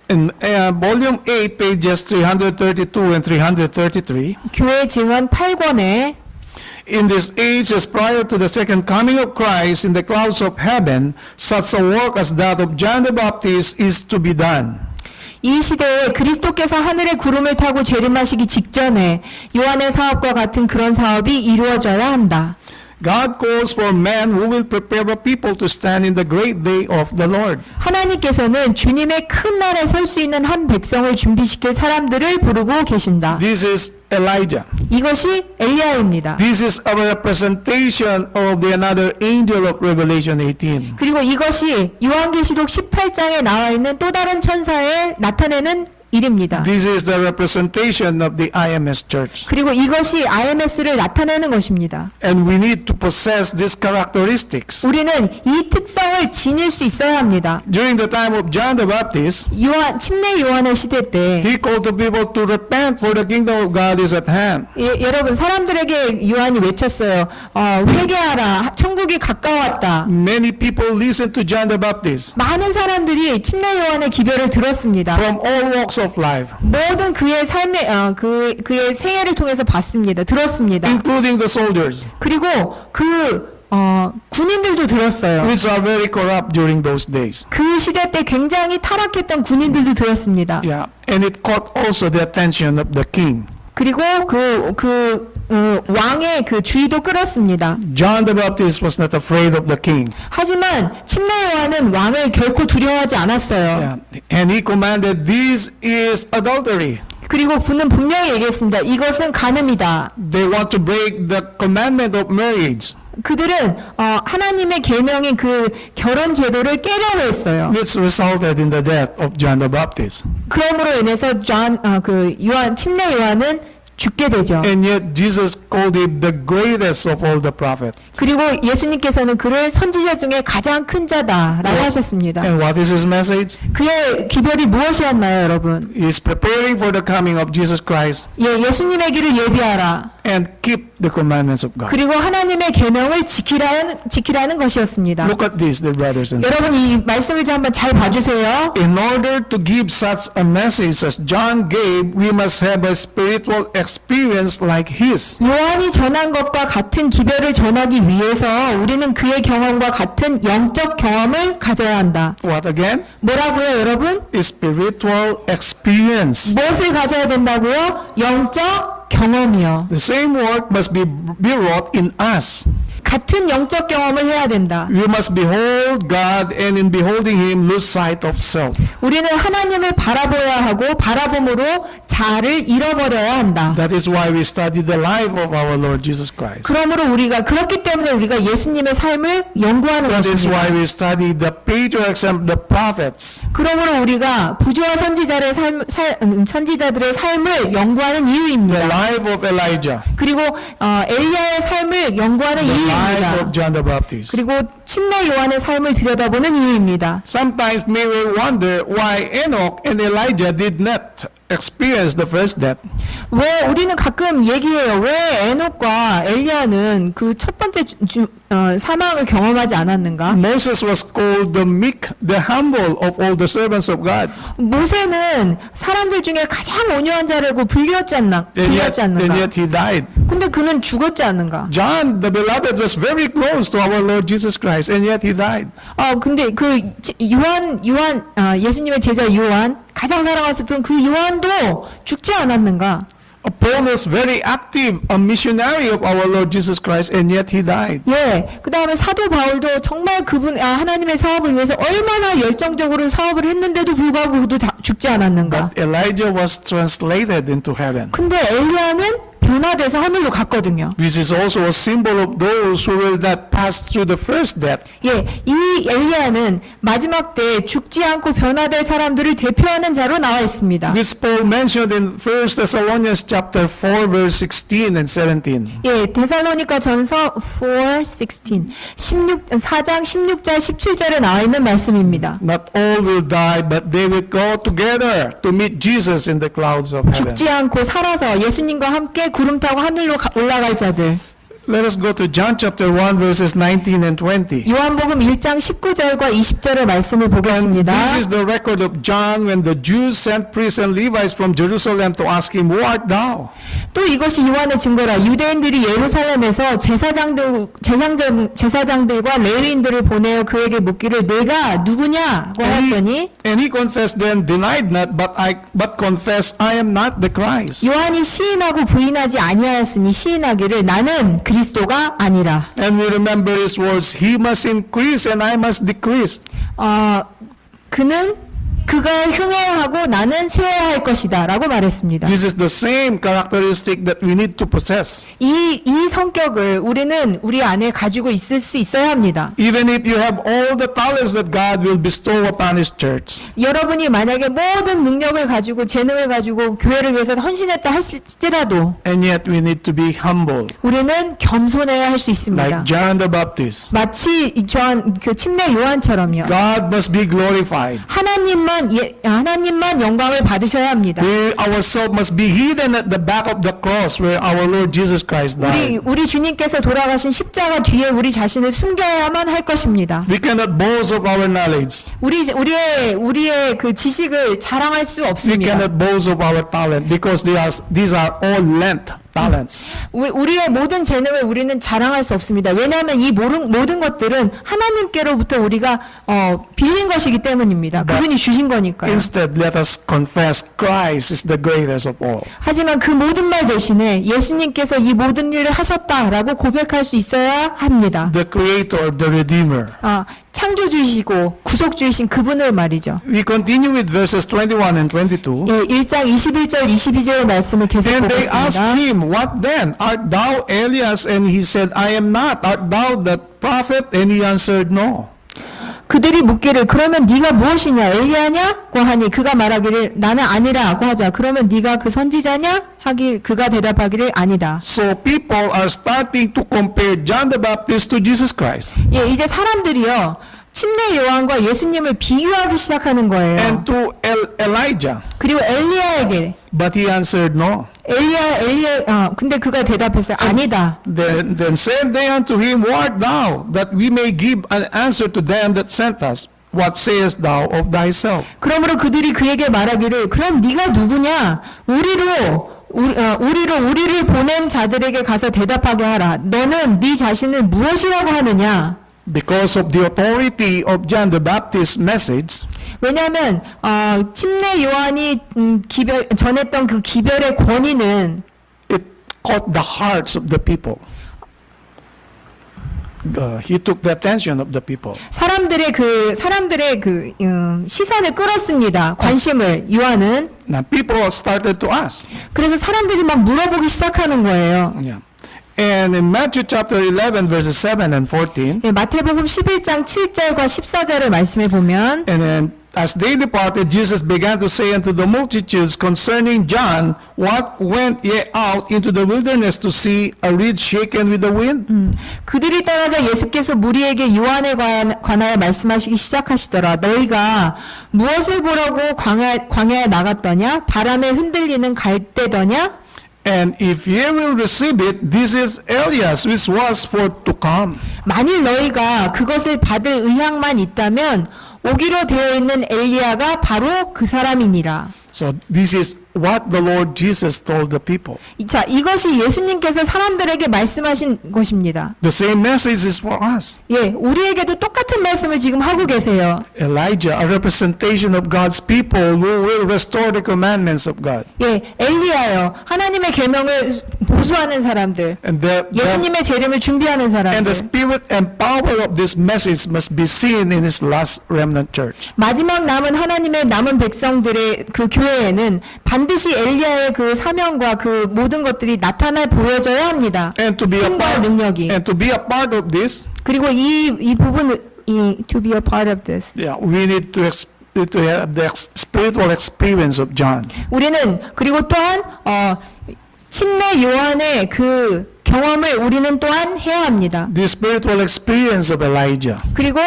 In volume 8, pages 332 and 333, 교회 증언 8권에 in these ages prior to the second coming of Christ in the clouds of heaven, such a work as that of John the Baptist is to be done. 이 시대에 그리스도께서 하늘의 구름을 타고 재림하시기 직전에 요한의 사업과 같은 그런 사업이 이루어져야 한다. God calls for men who will prepare a people to stand in the great day of the Lord. 하나님께서는 주님의 큰 날에 설 수 있는 한 백성을 준비시킬 사람들을 부르고 계신다. This is Elijah. 이것이 엘리야입니다. This is a representation of the another angel of Revelation 18. 그리고 이것이 요한계시록 18장에 나와 있는 또 다른 천사에 나타내는 일입니다. This is the representation of the IMS church. 그리고 이것이 IMS를 나타내는 것입니다. And we need to possess these characteristics. 우리는 이 특성을 지닐 수 있어야 합니다. During the time of John the Baptist, 침례 요한의 시대 때 he called the people to repent for the kingdom of God is at hand. 여러분 사람들에게 요한이 외쳤어요. 회개하라. 천국이 가까웠다. Many people listened to John the Baptist 많은 사람들이 침례 요한의 기별을 들었습니다. from all walks of life, 모든 그의 삶의 그의 생애를 통해서 봤습니다. 들었습니다. including the soldiers, 그리고 군인들도 들었어요. which are very corrupt during those days. 그 시대 때 굉장히 타락했던 군인들도 들었습니다. Yeah, and it caught also the attention of the king. 그리고 왕의 그 주의도 끌었습니다. John the Baptist was not afraid of the king. 하지만 침례 요한은 왕을 결코 두려워하지 않았어요. Yeah, and he commanded, "This is adultery." 그리고 그는 분명히 얘기했습니다. 이것은 간음이다. They want to break the commandment of marriage, 그들은 하나님의 계명인 그 결혼 제도를 깨려고 했어요. which resulted in the death of John the Baptist. 그러므로 인해서 침례 요한은 죽게 되죠. And yet Jesus called him the greatest of all the prophets. 그리고 예수님께서는 그를 선지자 중에 가장 큰 자다라고 하셨습니다. And what is his message? 그의 기별이 무엇이었나요, 여러분? He is preparing for the coming of Jesus Christ 예수님의 길을 예비하라. and keep the commandments of God. 그리고 하나님의 계명을 지키라는 것이었습니다. Look at this, dear brothers and sisters. 여러분 이 말씀을 한번 잘 봐주세요. In order to give such a message as John gave, we must have a spiritual experience like his. 요한이 전한 것과 같은 기별을 전하기 위해서 우리는 그의 경험과 같은 영적 경험을 가져야 한다. What again? 뭐라고요, 여러분? Spiritual experience. 무엇을 가져야 된다고요? 영적 경험이요. The same work must be wrought in us. 같은 영적 경험을 해야 된다. We must behold God and in beholding Him lose sight of self. 우리는 하나님을 바라보아야 하고 바라봄으로 자아를 잃어버려야 한다. That is why we study the life of our Lord Jesus Christ. 그렇기 때문에 우리가 예수님의 삶을 연구하는 That is 것입니다. why we study the patriarchs and the prophets. 그러므로 우리가 부조와 선지자들의 삶을 연구하는 The 이유입니다. life of Elijah. 그리고 엘리야의 삶을 연구하는 The life 이유입니다. of John the Baptist. 그리고 침례 요한의 삶을 들여다보는 이유입니다. Sometimes we will wonder why Enoch and Elijah did not experience the first death. 왜 우리는 가끔 얘기해요. 왜 에녹과 엘리야는 그 첫 번째 사망을 경험하지 않았는가? Moses was called the meek, the humble of all the servants of God. 모세는 사람들 중에 가장 온유한 자라고 불리웠지 And 않는가? yet he died. 근데 그는 죽었지 않는가? John, the beloved, was very close to our Lord Jesus Christ, and yet he died. 근데 그 예수님의 제자 요한 가장 사랑하셨던 그 요한도 죽지 않았는가? Paul was very active, a missionary of our Lord Jesus Christ, and yet he died. 그 다음에 사도 바울도 정말 하나님의 사업을 위해서 얼마나 열정적으로 사업을 했는데도 불구하고 그도 죽지 않았는가? But Elijah was translated into heaven. 근데 엘리야는 변화돼서 하늘로 갔거든요. This is also a symbol of those who will not pass through the first death. 이 엘리야는 마지막 때 죽지 않고 변화될 사람들을 대표하는 자로 나와 있습니다. This Paul mentioned in 1 Thessalonians chapter 4, verse 16 and 17. 데살로니가 전서 4:16 4장 16절 17절에 나와 있는 말씀입니다. Not all will die, but they will go together to meet Jesus in the clouds of heaven. 죽지 않고 살아서 예수님과 함께 구름 타고 하늘로 올라갈 자들. Let us go to John chapter 1, verses 19 and 20. 요한복음 1장 19절과 20절의 말씀을 And 보겠습니다. this is the record of John when the Jews sent priests and Levites from Jerusalem to ask him, Who art thou? 또 이것이 요한의 증거라. 유대인들이 예루살렘에서 제사장들과 레위인들을 보내어 그에게 묻기를 내가 누구냐고 하였더니 And he confessed then, denied not, but confessed, I am not the Christ. 요한이 시인하고 부인하지 아니하였으니 시인하기를 나는 그리스도가 아니라. And we remember his words, he must increase and I must decrease. 그가 흥해야 하고 나는 쇠해야 할 것이다 라고 말했습니다. This is the same characteristic that we need to possess. 이 성격을 우리는 우리 안에 가지고 있을 수 있어야 합니다. Even if you have all the talents that God will bestow upon his church. 여러분이 만약에 모든 능력을 가지고 재능을 가지고 교회를 위해서 헌신했다 할지라도 And yet we need to be humble. 우리는 겸손해야 할 수 있습니다. Like John the Baptist. 마치 그 침례 요한처럼요. God must be glorified. 하나님만 영광을 받으셔야 합니다. We ourselves must be hidden at the back of the cross where our Lord Jesus Christ died. 우리 주님께서 돌아가신 십자가 뒤에 우리 자신을 숨겨야만 할 것입니다. We cannot boast of our knowledge. 우리의 그 지식을 자랑할 수 We 없습니다. cannot boast of our talent because these are all lent talents. 우리의 모든 재능을 우리는 자랑할 수 없습니다. 왜냐하면 이 모든 것들은 하나님께로부터 우리가 빌린 것이기 때문입니다. 그분이 주신 거니까요. Instead, let us confess Christ is the greatest of all. 하지만 그 모든 말 대신에 예수님께서 이 모든 일을 하셨다라고 고백할 수 있어야 합니다. The Creator, the Redeemer. 창조주이시고 구속주이신 그분을 말이죠. We continue with verses 21 and 22. 1장 21절 22절 말씀을 계속 And they asked 보겠습니다. him, What then? Art thou Elias? And he said, I am not. Art thou the prophet? And he answered, No. 그들이 묻기를 그러면 네가 무엇이냐 엘리야냐고 하니 그가 말하기를 나는 아니라고 하자. 그러면 네가 그 선지자냐 하기 그가 대답하기를 아니다. So people are starting to compare John the Baptist to Jesus Christ 이제 사람들이요 침례 요한과 예수님을 비교하기 시작하는 거예요. and to Elijah. 그리고 엘리야에게 But he answered, No. 근데 그가 대답했어요. 아니다. Then said they unto him, Who art thou, that we may give an answer to them that sent us? What sayest thou of thyself? 그러므로 그들이 그에게 말하기를 그럼 네가 누구냐? 우리를 보낸 자들에게 가서 대답하게 하라. 너는 네 자신을 무엇이라고 하느냐? Because of the authority of John the Baptist's message, 왜냐하면 침례 요한이 전했던 그 기별의 권위는 it caught the hearts of the people. He took the attention of the people. 사람들의 시선을 끌었습니다. 관심을 요한은. Now people started to ask. 그래서 사람들이 막 물어보기 시작하는 거예요. Yeah. And in Matthew chapter 11 verses 7 and 14, 마태복음 11장 7절과 14절을 말씀해 보면 and then as they departed, Jesus began to say unto the multitudes concerning John, What went ye out into the wilderness to see? A reed shaken with the wind? 그들이 떠나자 예수께서 무리에게 요한에 관하여 말씀하시기 시작하시더라. 너희가 무엇을 보라고 광야에 나갔더냐? 바람에 흔들리는 갈대더냐? And if ye will receive it, this is Elias, which was for to come. 만일 너희가 그것을 받을 의향만 있다면 오기로 되어 있는 엘리야가 바로 그 사람이니라. So this is what the Lord Jesus told the people. 자, 이것이 예수님께서 사람들에게 말씀하신 것입니다. The same message is for us. 우리에게도 똑같은 말씀을 지금 하고 계세요. Elijah, a representation of God's people who will restore the commandments of God. 엘리야요. 하나님의 계명을 보수하는 사람들. 예수님의 재림을 준비하는 And 사람들. the spirit and power of this message must be seen in His last remnant church. 마지막 하나님의 남은 백성들의 그 교회에는 반드시 엘리야의 그 사명과 그 모든 것들이 보여져야 합니다. And to be a 힘과 part, 능력이. and to be a part of this, 그리고 이 부분을 to be a part of this. we need to have the spiritual experience of John. 우리는 그리고 또한 침례 요한의 그 경험을 우리는 또한 해야 합니다. The spiritual experience of Elijah. 그리고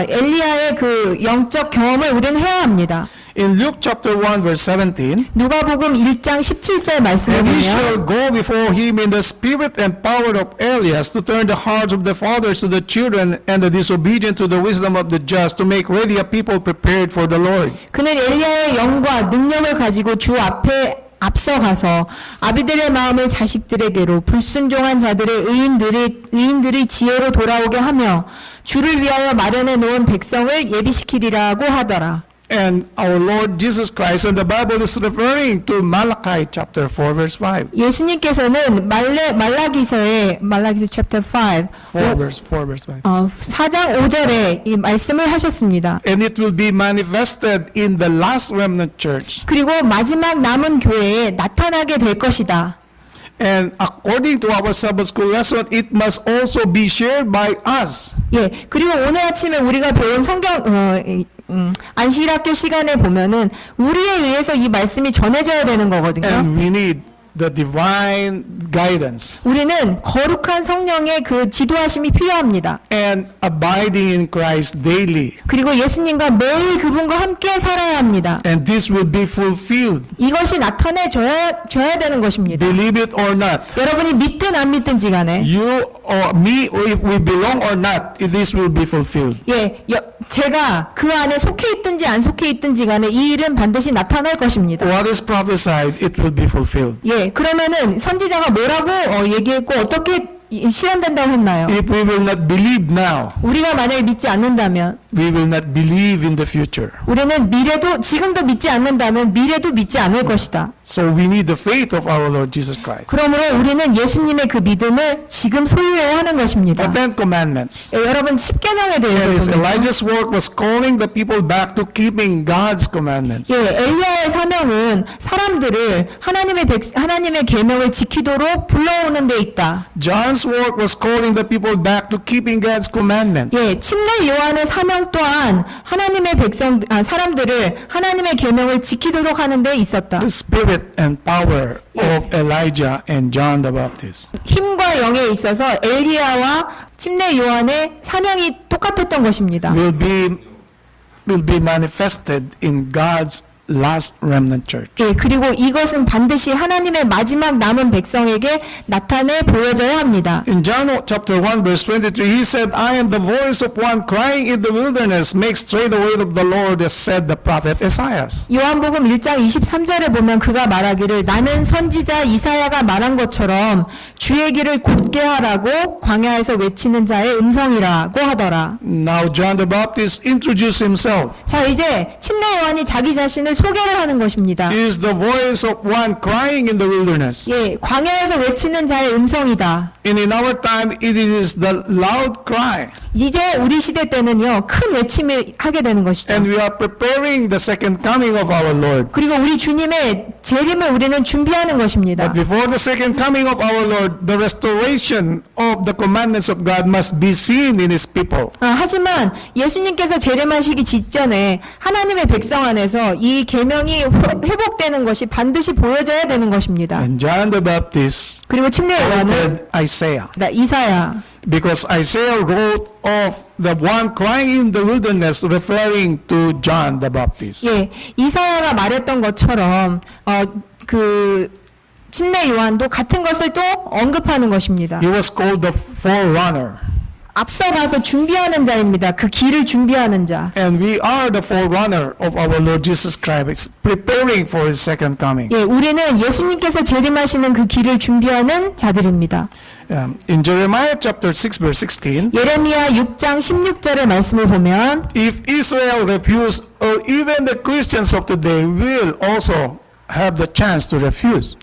엘리야의 그 영적 경험을 우리는 해야 합니다. In Luke chapter 1 verse 17, 누가복음 1장 17절 말씀을 And he shall 보면 go before him in the spirit and power of Elias to turn the hearts of the fathers to the children and the disobedient to the wisdom of the just to make ready a people prepared for the Lord. 그는 엘리야의 영과 능력을 가지고 주 앞에 앞서가서 아비들의 마음을 자식들에게로 불순종한 자들의 의인들이 지혜로 돌아오게 하며 주를 위하여 마련해 놓은 백성을 예비시키리라고 하더라. And our Lord Jesus Christ, and the Bible is referring to Malachi chapter 4 verse 5. 예수님께서는 말라기서 chapter 5 4 verse 5. 4장 5절에 이 말씀을 하셨습니다. And it will be manifested in the last remnant church. 그리고 마지막 남은 교회에 나타나게 될 것이다. And according to our Sabbath school lesson, it must also be shared by us. 예, 그리고 오늘 아침에 우리가 배운 안식일학교 시간에 보면은 우리에 의해서 이 말씀이 전해져야 되는 거거든요. And we need the divine guidance 우리는 거룩한 성령의 그 지도하심이 필요합니다. and abiding in Christ daily. 그리고 예수님과 매일 그분과 함께 살아야 합니다. And this will be fulfilled, 이것이 나타내져야 되는 것입니다. believe it or not. 여러분이 믿든 안 믿든지 간에 You or me, or if we belong or not, this will be fulfilled. 예, 제가 그 안에 속해 있든지 안 속해 있든지 간에 이 일은 반드시 나타날 것입니다. What is prophesied, it will be fulfilled. 예, 그러면은 선지자가 뭐라고 얘기했고 어떻게 실현된다고 했나요? If we will not believe now, 우리가 만약에 믿지 않는다면, we will not believe in the future. 우리는 지금도 믿지 않는다면 미래도 믿지 않을 것이다. So we need the faith of our Lord Jesus Christ. 그러므로 우리는 예수님의 그 믿음을 지금 소유해야 하는 것입니다. The Ten Commandments. 예, 여러분 10계명에 대해서 Yes, 보면 Elijah's work was calling the people back to keeping God's commandments. 예, 엘리야의 사명은 사람들을 하나님의 계명을 지키도록 불러오는 데 있다. John's work was calling the people back to keeping God's commandments. 예, 침례 요한의 사명 또한 사람들을 하나님의 계명을 지키도록 하는 데 있었다. The spirit and power of Elijah and John the Baptist. 힘과 영에 있어서 엘리야와 침례 요한의 사명이 똑같았던 것입니다. will be manifested in God's last remnant church. 예, 그리고 이것은 반드시 하나님의 마지막 남은 백성에게 나타내 보여져야 합니다. In John chapter 1 verse 23, he said, I am the voice of one crying in the wilderness, make straight the way of the Lord, as said the prophet Isaiah. 요한복음 1장 23절에 보면 그가 말하기를 나는 선지자 이사야가 말한 것처럼 주의 길을 곧게 하라고 광야에서 외치는 자의 음성이라고 하더라. Now John the Baptist introduced himself. 자, 이제 침례 요한이 자기 자신을 소개를 하는 것입니다. He is the voice of one crying in the wilderness. 예, 광야에서 외치는 자의 음성이다. And in our time, it is the loud cry. 이제 우리 시대 때는요, 큰 외침을 하게 되는 것이죠. And we are preparing the second coming of our Lord. 그리고 우리 주님의 재림을 우리는 준비하는 것입니다. But before the second coming of our Lord, the restoration of the commandments of God must be seen in His people. 하지만 예수님께서 재림하시기 직전에 하나님의 백성 안에서 이 계명이 회복되는 것이 반드시 보여져야 되는 것입니다. And John the Baptist 그리고 침례 요한은 quoted Isaiah. 이사야, Because Isaiah wrote of the one crying in the wilderness, referring to John the Baptist. 예, 이사야가 말했던 것처럼 그 침례 요한도 같은 것을 또 언급하는 것입니다. He was called the forerunner. 앞서 가서 준비하는 자입니다. 그 길을 준비하는 자. And we are the forerunner of our Lord Jesus Christ, preparing for His second coming. 예, 우리는 예수님께서 재림하시는 그 길을 준비하는 자들입니다. In Jeremiah chapter 6 verse 16, 예레미야 6장 16절의 말씀을 보면 if Israel refuse, or even the Christians of today will also have the chance to refuse.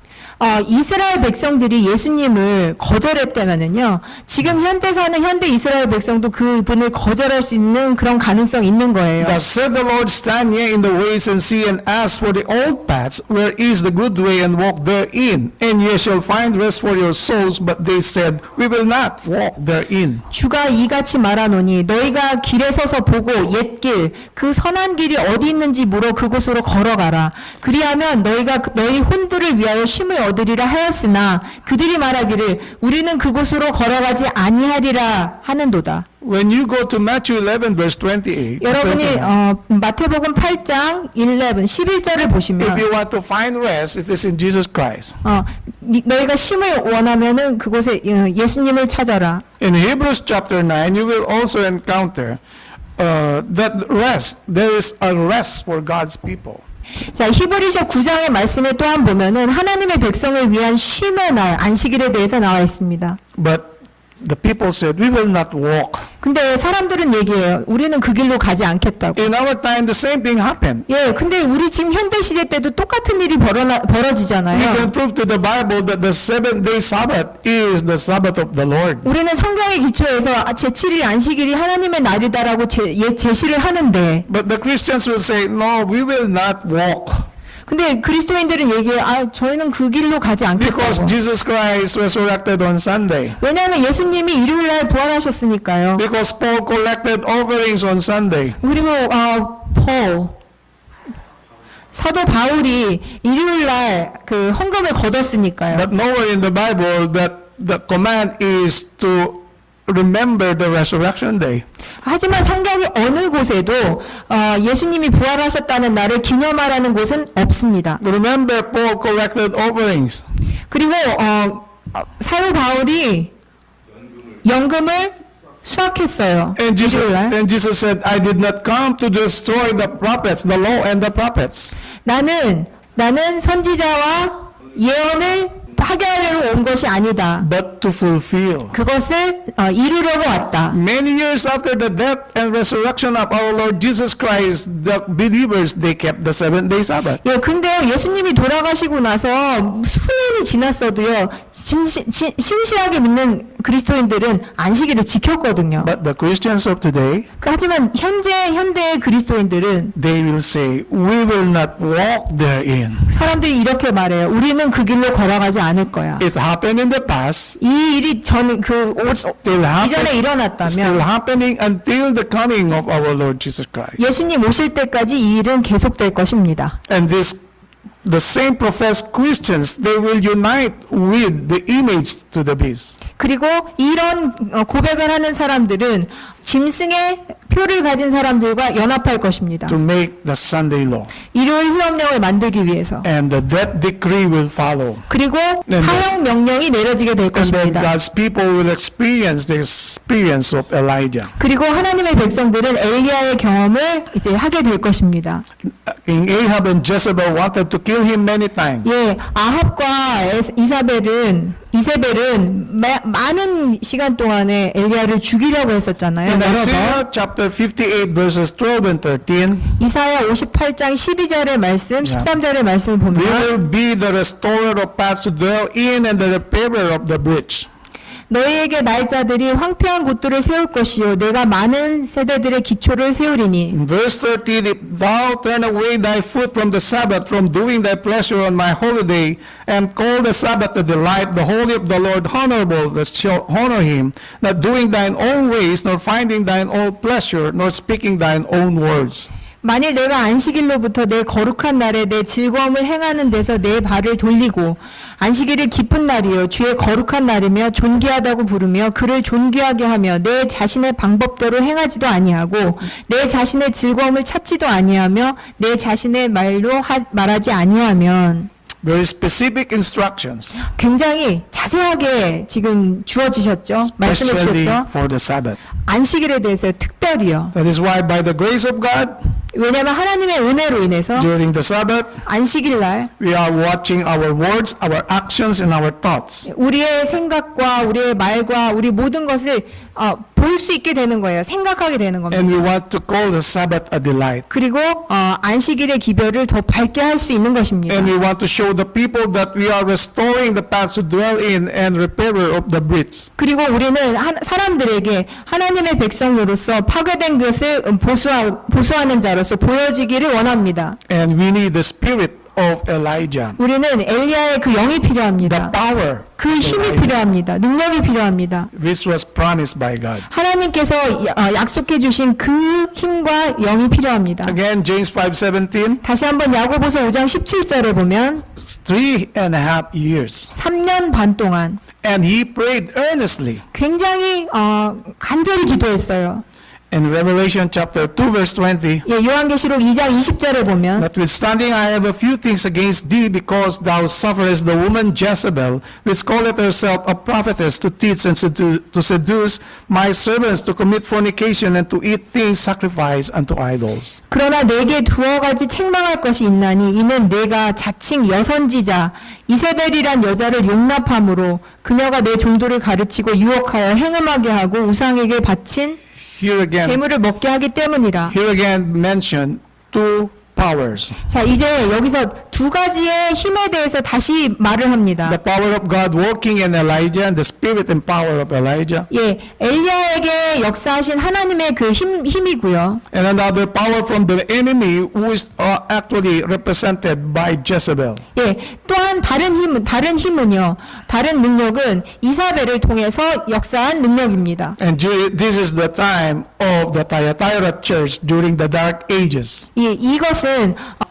이스라엘 백성들이 예수님을 거절했다면은요, 지금 현대 사는 현대 이스라엘 백성도 그분을 거절할 수 있는 그런 가능성이 있는 거예요. Thus said the Lord, stand ye in the ways and see and ask for the old paths, where is the good way, and walk therein, and ye shall find rest for your souls. But they said, we will not walk therein. 주가 이같이 말하노니 너희가 길에 서서 보고 옛길 그 선한 길이 어디 있는지 물어 그곳으로 걸어가라. 그리하면 너희가 너희 혼들을 위하여 쉼을 얻으리라 하였으나 그들이 말하기를 우리는 그곳으로 걸어가지 아니하리라 하는도다. When you go to Matthew 11 verse 28, 여러분이 마태복음 8장 11절을 if 보시면 you want to find rest, it is in Jesus Christ. 너희가 쉼을 원하면은 그곳에 예수님을 찾아라. In Hebrews chapter 9, you will also encounter that rest. There is a rest for God's people. 자, 히브리서 9장의 말씀에 또한 보면은 하나님의 백성을 위한 쉼의 날, 안식일에 대해서 나와 있습니다. But the people said, we will not walk. 근데 사람들은 얘기해요. 우리는 그 길로 가지 않겠다고. In our time, the same thing happened. 예, 근데 우리 지금 현대 시대 때도 똑같은 일이 We 벌어지잖아요. can prove to the Bible that the 7-day Sabbath is the Sabbath of the Lord. 우리는 성경의 기초에서 제7일 안식일이 하나님의 날이다라고 제시를 하는데, But the Christians will say, no, we will not walk. 근데 그리스도인들은 얘기해요. 저희는 그 길로 가지 Because 않겠다고. Jesus Christ resurrected on Sunday. 왜냐하면 예수님이 일요일 날 부활하셨으니까요. Because Paul collected offerings on Sunday. 그리고 사도 바울이 일요일 날 그 헌금을 거뒀으니까요. But nowhere in the Bible that the command is to remember the resurrection day. 하지만 성경의 어느 곳에도 예수님이 부활하셨다는 날을 기념하라는 곳은 없습니다. Remember, Paul collected offerings. 그리고 사도 바울이 연금을 수확했어요. And 일요일 날. Jesus said, I did not come to destroy the prophets, the law and the prophets. 나는 선지자와 예언을 파괴하려고 온 것이 아니다. But to fulfill. 그것을 이루려고 왔다. Many years after the death and resurrection of our Lord Jesus Christ, the believers, they kept the 7-day Sabbath. 예, 근데요, 예수님이 돌아가시고 나서 수년이 지났어도요, 신실하게 믿는 그리스도인들은 안식일을 지켰거든요. But the Christians of today, 하지만 현대의 그리스도인들은 they will say, we will not walk therein. 사람들이 이렇게 말해요. 우리는 그 길로 걸어가지 않을 거야. It happened in the past, 이 일이 still 이전에 still 일어났다면 happening until the coming of our Lord Jesus Christ. 예수님 오실 때까지 이 일은 계속될 것입니다. And the same professed Christians, they will unite with the image to the beast. 그리고 이런 고백을 하는 사람들은 짐승의 표를 가진 사람들과 연합할 것입니다. To make the Sunday law. 일요일 휴업령을 만들기 위해서. And the death decree will follow. 그리고 사형 명령이 내려지게 될 And then 것입니다. God's people will experience the experience of Elijah. 그리고 하나님의 백성들은 엘리야의 경험을 이제 하게 될 것입니다. King Ahab and Jezebel wanted to kill him many times. 예, 아합과 이세벨은 많은 시간 동안에 엘리야를 죽이려고 했었잖아요. In 여러 번. Isaiah chapter 58 verses 12 and 13, 이사야 58장 12절의 말씀, 13절의 말씀을 we 보면 will be the restorer of paths to dwell in and the repairer of the breach. 너희에게 날짜들이 황폐한 곳들을 세울 것이요 내가 많은 세대들의 기초를 세우리니. In verse 13, if thou turn away thy foot from the Sabbath, from doing thy pleasure on my holy day, and call the Sabbath a delight, the holy of the Lord honorable, that shall honor him, not doing thine own ways, nor finding thine own pleasure, nor speaking thine own words. 만일 내가 안식일로부터 내 거룩한 날에 내 즐거움을 행하는 데서 내 발을 돌리고 안식일을 기쁜 날이요 주의 거룩한 날이며 존귀하다고 부르며 그를 존귀하게 하며 내 자신의 방법대로 행하지도 아니하고 내 자신의 즐거움을 찾지도 아니하며 내 자신의 말로 말하지 아니하면. Very specific instructions, 굉장히 자세하게 지금 주어지셨죠? 말씀을 especially 주셨죠? for the Sabbath. 안식일에 대해서 특별히요. That is why by the grace of God, 왜냐하면 하나님의 은혜로 인해서 during the Sabbath, 안식일 날 we are watching our words, our actions, and our thoughts. 우리의 생각과 우리의 말과 우리 모든 것을 볼 수 있게 되는 거예요. 생각하게 되는 겁니다. And we want to call the Sabbath a delight. 그리고 안식일의 기별을 더 밝게 할 수 있는 것입니다. And we want to show the people that we are restoring the paths to dwell in and repairer of the breach. 그리고 우리는 사람들에게 하나님의 백성으로서 파괴된 것을 보수하는 자로서 보여지기를 원합니다. And we need the spirit of Elijah, 우리는 엘리야의 그 영이 the 필요합니다. power 그 of 힘이 Elijah, 필요합니다. 능력이 필요합니다. which was promised by God. 하나님께서 약속해 주신 그 힘과 영이 필요합니다. Again, James 5:17, 다시 한번 야고보서 5장 17절에 보면 3.5 years. 3년 반 동안 And he prayed earnestly. 굉장히 간절히 기도했어요. In Revelation chapter 2 verse 20, 예, 요한계시록 2장 20절에 보면 notwithstanding I have a few things against thee, because thou sufferest the woman Jezebel, which calleth herself a prophetess, to teach and to seduce my servants to commit fornication and to eat things sacrificed unto idols. 그러나 내게 두어 가지 책망할 것이 있나니 이는 내가 자칭 여선지자 이세벨이란 여자를 용납함으로 그녀가 내 종도를 가르치고 유혹하여 행음하게 하고 우상에게 바친 Here again, 재물을 먹게 하기 때문이라. here again mentioned two powers. 자, 이제 여기서 두 가지의 힘에 대해서 다시 말을 합니다. The power of God working in Elijah and the spirit and power of Elijah. 예, 엘리야에게 역사하신 하나님의 그 힘이고요. And another power from the enemy who is actually represented by Jezebel. 예, 또한 다른 힘은요, 다른 능력은 이사벨을 통해서 역사한 능력입니다. And this is the time of the Thyatira church during the dark ages. 예, 이것은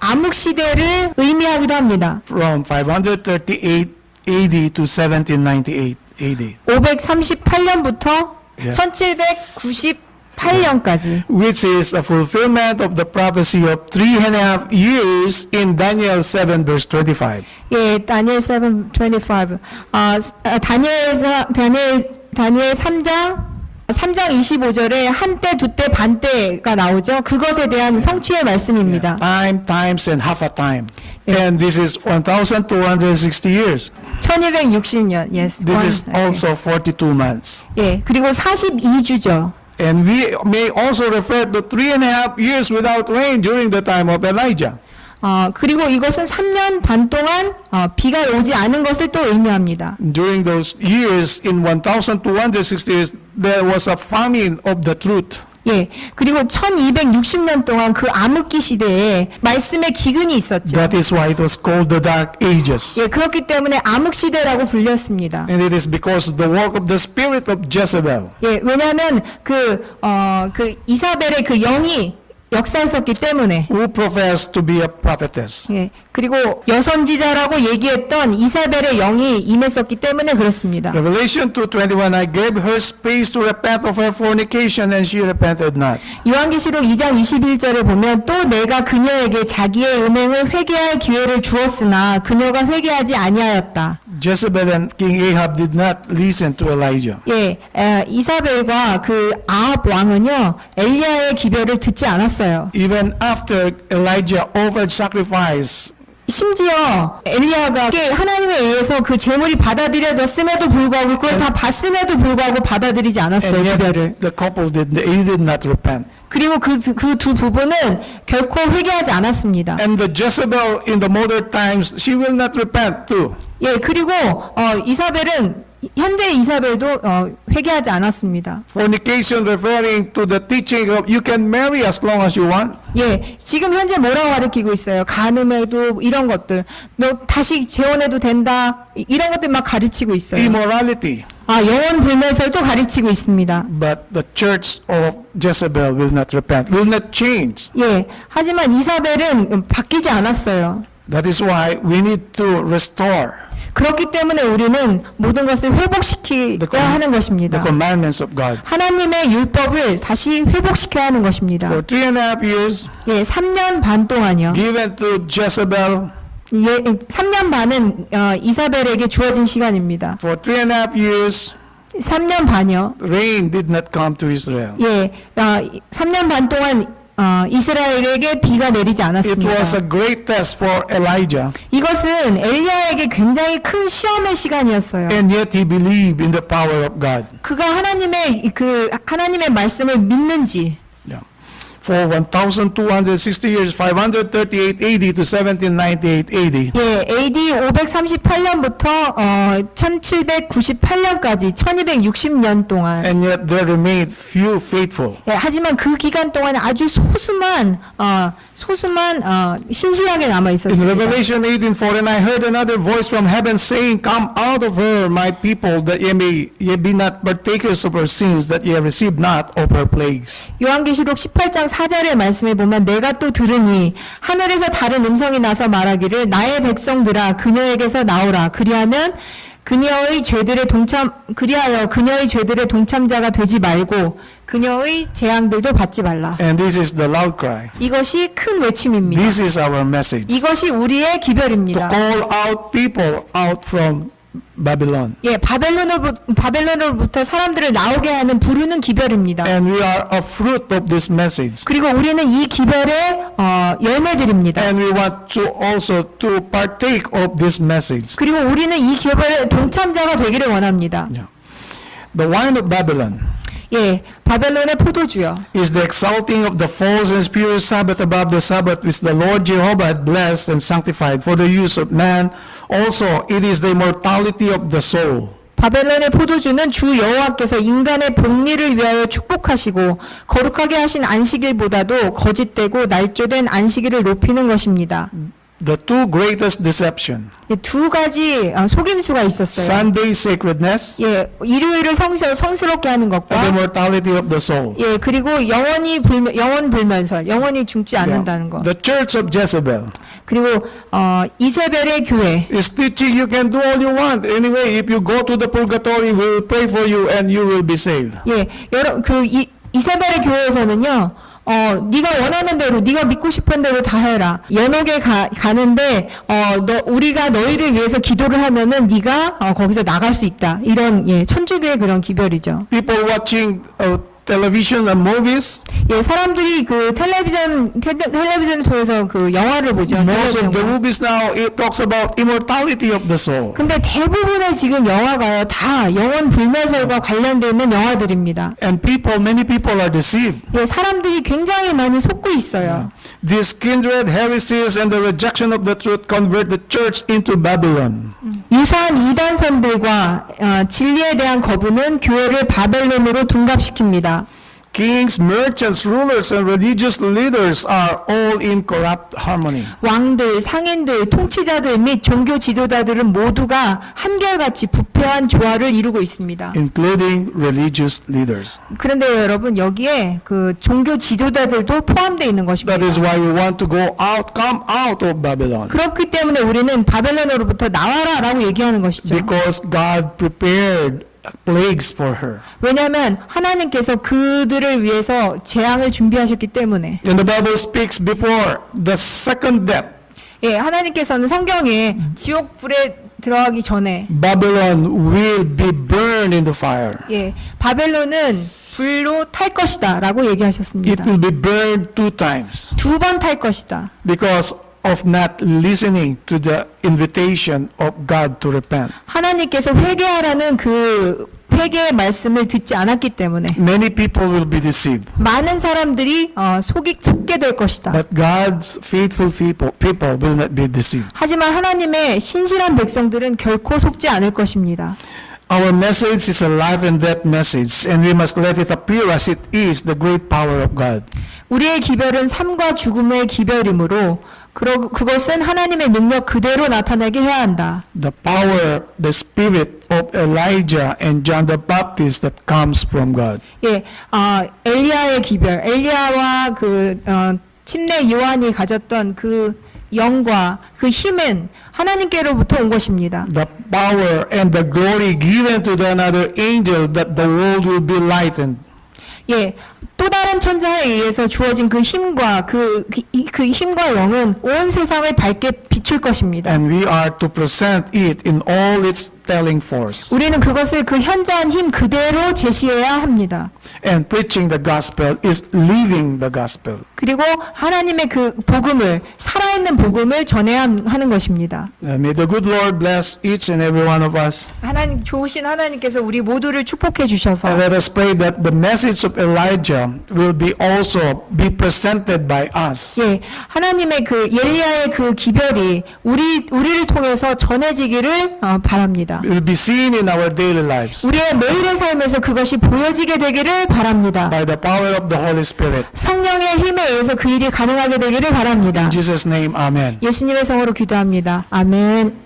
암흑 시대를 의미하기도 합니다. From 538 AD to 1798 AD. 538년부터 Yeah. 1798년까지. Which is a fulfillment of the prophecy of 3.5 years in Daniel 7 verse 25. 예, 다니엘 7:25. 다니엘 3장 25절에 한때, 두때, 반때가 나오죠. 그것에 대한 성취의 말씀입니다. Time, times, and half a time. Yeah. And this is 1,260 years. 1260년. Yes. This is also 42 months. 예, 그리고 42주죠. And we may also refer to 3.5 years without rain during the time of Elijah. 그리고 이것은 3년 반 동안 비가 오지 않은 것을 또 의미합니다. During those years, in 1,260 years, there was a famine of the truth. 예, 그리고 1260년 동안 그 암흑기 시대에 말씀의 기근이 있었죠. That is why it was called the Dark Ages. 예, 그렇기 때문에 암흑 시대라고 불렸습니다. And it is because of the work of the spirit of Jezebel. 예, 왜냐하면 그 이사벨의 그 영이 역사했었기 때문에. Who professed to be a prophetess. 예, 그리고 여선지자라고 얘기했던 이사벨의 영이 임했었기 때문에 그렇습니다. Revelation 2:21, I gave her space to repent of her fornication, and she repented not. 요한계시록 2장 21절에 보면 또 내가 그녀에게 자기의 음행을 회개할 기회를 주었으나 그녀가 회개하지 아니하였다. Jezebel and King Ahab did not listen to Elijah. 예, 이사벨과 그 아합 왕은요 엘리야의 기별을 듣지 않았어요. Even after Elijah offered sacrifice, 심지어 엘리야가 하나님에 의해서 그 제물이 받아들여졌음에도 불구하고 그걸 다 봤음에도 불구하고 받아들이지 않았어요. and 기별을. yet the couple did not repent. 그리고 그 두 부부는 결코 회개하지 않았습니다. And the Jezebel in the modern times, she will not repent too. 예, 그리고 이사벨은 현대 이사벨도 회개하지 않았습니다. Fornication referring to the teaching of you can marry as long as you want. 예, 지금 현재 뭐라고 가르치고 있어요? 간음해도 이런 것들, 너 다시 재혼해도 된다, 이런 것들 막 가르치고 있어요. Immorality. 영혼 불멸설도 가르치고 있습니다. But the church of Jezebel will not repent, will not change. 예, 하지만 이사벨은 바뀌지 않았어요. That is why we need to restore 그렇기 때문에 우리는 모든 것을 회복시켜야 하는 the 것입니다. commandments of God. 하나님의 율법을 다시 회복시켜야 하는 것입니다. For 3.5 years, 예, 3년 반 동안요. given to Jezebel. 예, 3년 반은 이사벨에게 주어진 시간입니다. For 3.5 years, 3년 반이요. rain did not come to Israel. 예, 3년 반 동안 이스라엘에게 비가 내리지 It 않았습니다. was a great test for Elijah, 이것은 엘리야에게 굉장히 큰 시험의 시간이었어요. and yet he believed in the power of God. 그가 하나님의 말씀을 믿는지. Yeah. For 1,260 years, 538 AD to 1798 AD. 예, AD 538년부터 1798년까지 1260년 동안. And yet there remained few faithful. 예, 하지만 그 기간 동안 아주 소수만 신실하게 남아 In 있었습니다. Revelation 18:4, and I heard another voice from heaven saying, Come out of her, my people, that ye be not partakers of her sins, that ye receive not of her plagues. 요한계시록 18장 4절의 말씀에 보면 내가 또 들으니 하늘에서 다른 음성이 나서 말하기를 나의 백성들아 그녀에게서 나오라 그리하면 그리하여 그녀의 죄들의 동참자가 되지 말고 그녀의 재앙들도 받지 말라. And this is the loud cry. 이것이 큰 외침입니다. This is our message. 이것이 우리의 To 기별입니다. call out people out from Babylon. 예, 바벨론으로부터 사람들을 나오게 하는 부르는 기별입니다. And we are a fruit of this message. 그리고 우리는 이 기별의 열매들입니다. And we want to also to partake of this message. 그리고 우리는 이 기별의 동참자가 되기를 원합니다. The wine of Babylon 예, 바벨론의 포도주요. is the exalting of the false and spurious Sabbath above the Sabbath which the Lord Jehovah had blessed and sanctified for the use of man. Also, it is the immortality of the soul. 바벨론의 포도주는 주 여호와께서 인간의 복리를 위하여 축복하시고 거룩하게 하신 안식일보다도 거짓되고 날조된 안식일을 높이는 것입니다. The two greatest deception. 예, 두 가지 속임수가 있었어요. Sunday sacredness 예, 일요일을 성스럽게 하는 and the 것과 immortality of the soul. 예, 그리고 영원 불면설, 영원히 죽지 않는다는 것. The church of Jezebel 그리고 이세벨의 교회. is teaching you can do all you want. Anyway, if you go to the purgatory, we'll pray for you and you will be saved. 예, 이세벨의 교회에서는요. 네가 원하는 대로, 네가 믿고 싶은 대로 다 해라. 연옥에 가는데 우리가 너희를 위해서 기도를 하면은 네가 거기서 나갈 수 있다. 이런 천주교의 그런 기별이죠. People watching television and movies, 예, 사람들이 그 텔레비전을 통해서 그 영화를 보죠. most of the 영화. movies now it talks about immortality of the soul. 근데 대부분의 지금 영화가요, 다 영원 불멸설과 관련되어 있는 영화들입니다. And many people are deceived. 예, 사람들이 굉장히 많이 속고 있어요. These kindred heresies and the rejection of the truth convert the church into Babylon. 유사한 이단선들과 진리에 대한 거부는 교회를 바벨론으로 둔갑시킵니다. Kings, merchants, rulers, and religious leaders are all in corrupt harmony. 왕들, 상인들, 통치자들 및 종교 지도자들은 모두가 한결같이 부패한 조화를 이루고 있습니다. Including religious leaders. 그런데 여러분 여기에 그 종교 지도자들도 포함되어 있는 것입니다. That is why we want to come out of Babylon. 그렇기 때문에 우리는 바벨론으로부터 나와라라고 얘기하는 것이죠. Because God prepared plagues for her. 왜냐하면 하나님께서 그들을 위해서 재앙을 준비하셨기 때문에. And the Bible speaks before the second death. 예, 하나님께서는 성경에 지옥 불에 들어가기 전에 Babylon will be burned in the fire. 예, 바벨론은 불로 탈 것이다라고 It 얘기하셨습니다. will be burned 2 times. 두 번 탈 것이다. Because of not listening to the invitation of God to repent. 하나님께서 회개하라는 그 회개의 말씀을 듣지 않았기 때문에 Many people will be deceived. 많은 사람들이 속게 될 것이다. But God's faithful people will not be deceived. 하지만 하나님의 신실한 백성들은 결코 속지 않을 것입니다. Our message is a life and death message, and we must let it appear as it is the great power of God. 우리의 기별은 삶과 죽음의 기별이므로 그것은 하나님의 능력 그대로 나타나게 해야 한다. The power, the spirit of Elijah and John the Baptist that comes from God. 예, 엘리야의 기별, 엘리야와 침례 요한이 가졌던 그 영과 그 힘은 하나님께로부터 온 것입니다. The power and the glory given to the another angel that the world will be lightened. 예, 또 다른 천사에 의해서 주어진 그 힘과 그 힘과 영은 온 세상을 밝게 비출 것입니다. And we are to present it in all its telling force. 우리는 그것을 그 현저한 힘 그대로 제시해야 합니다. And preaching the gospel is living the gospel. 그리고 하나님의 그 복음을 살아있는 복음을 전해야 하는 것입니다. May the good Lord bless each and every one of us. 하나님 좋으신 하나님께서 우리 모두를 축복해 주셔서 And let us pray that the message of Elijah will be also be presented by us. 예, 하나님의 그 엘리야의 그 기별이 우리를 통해서 전해지기를 바랍니다. It will be seen in our daily lives 우리의 매일의 삶에서 그것이 보여지게 되기를 바랍니다. by the power of the Holy Spirit. 성령의 힘에 의해서 그 일이 가능하게 되기를 바랍니다. In Jesus' name, amen. 예수님의 성으로 기도합니다. 아멘.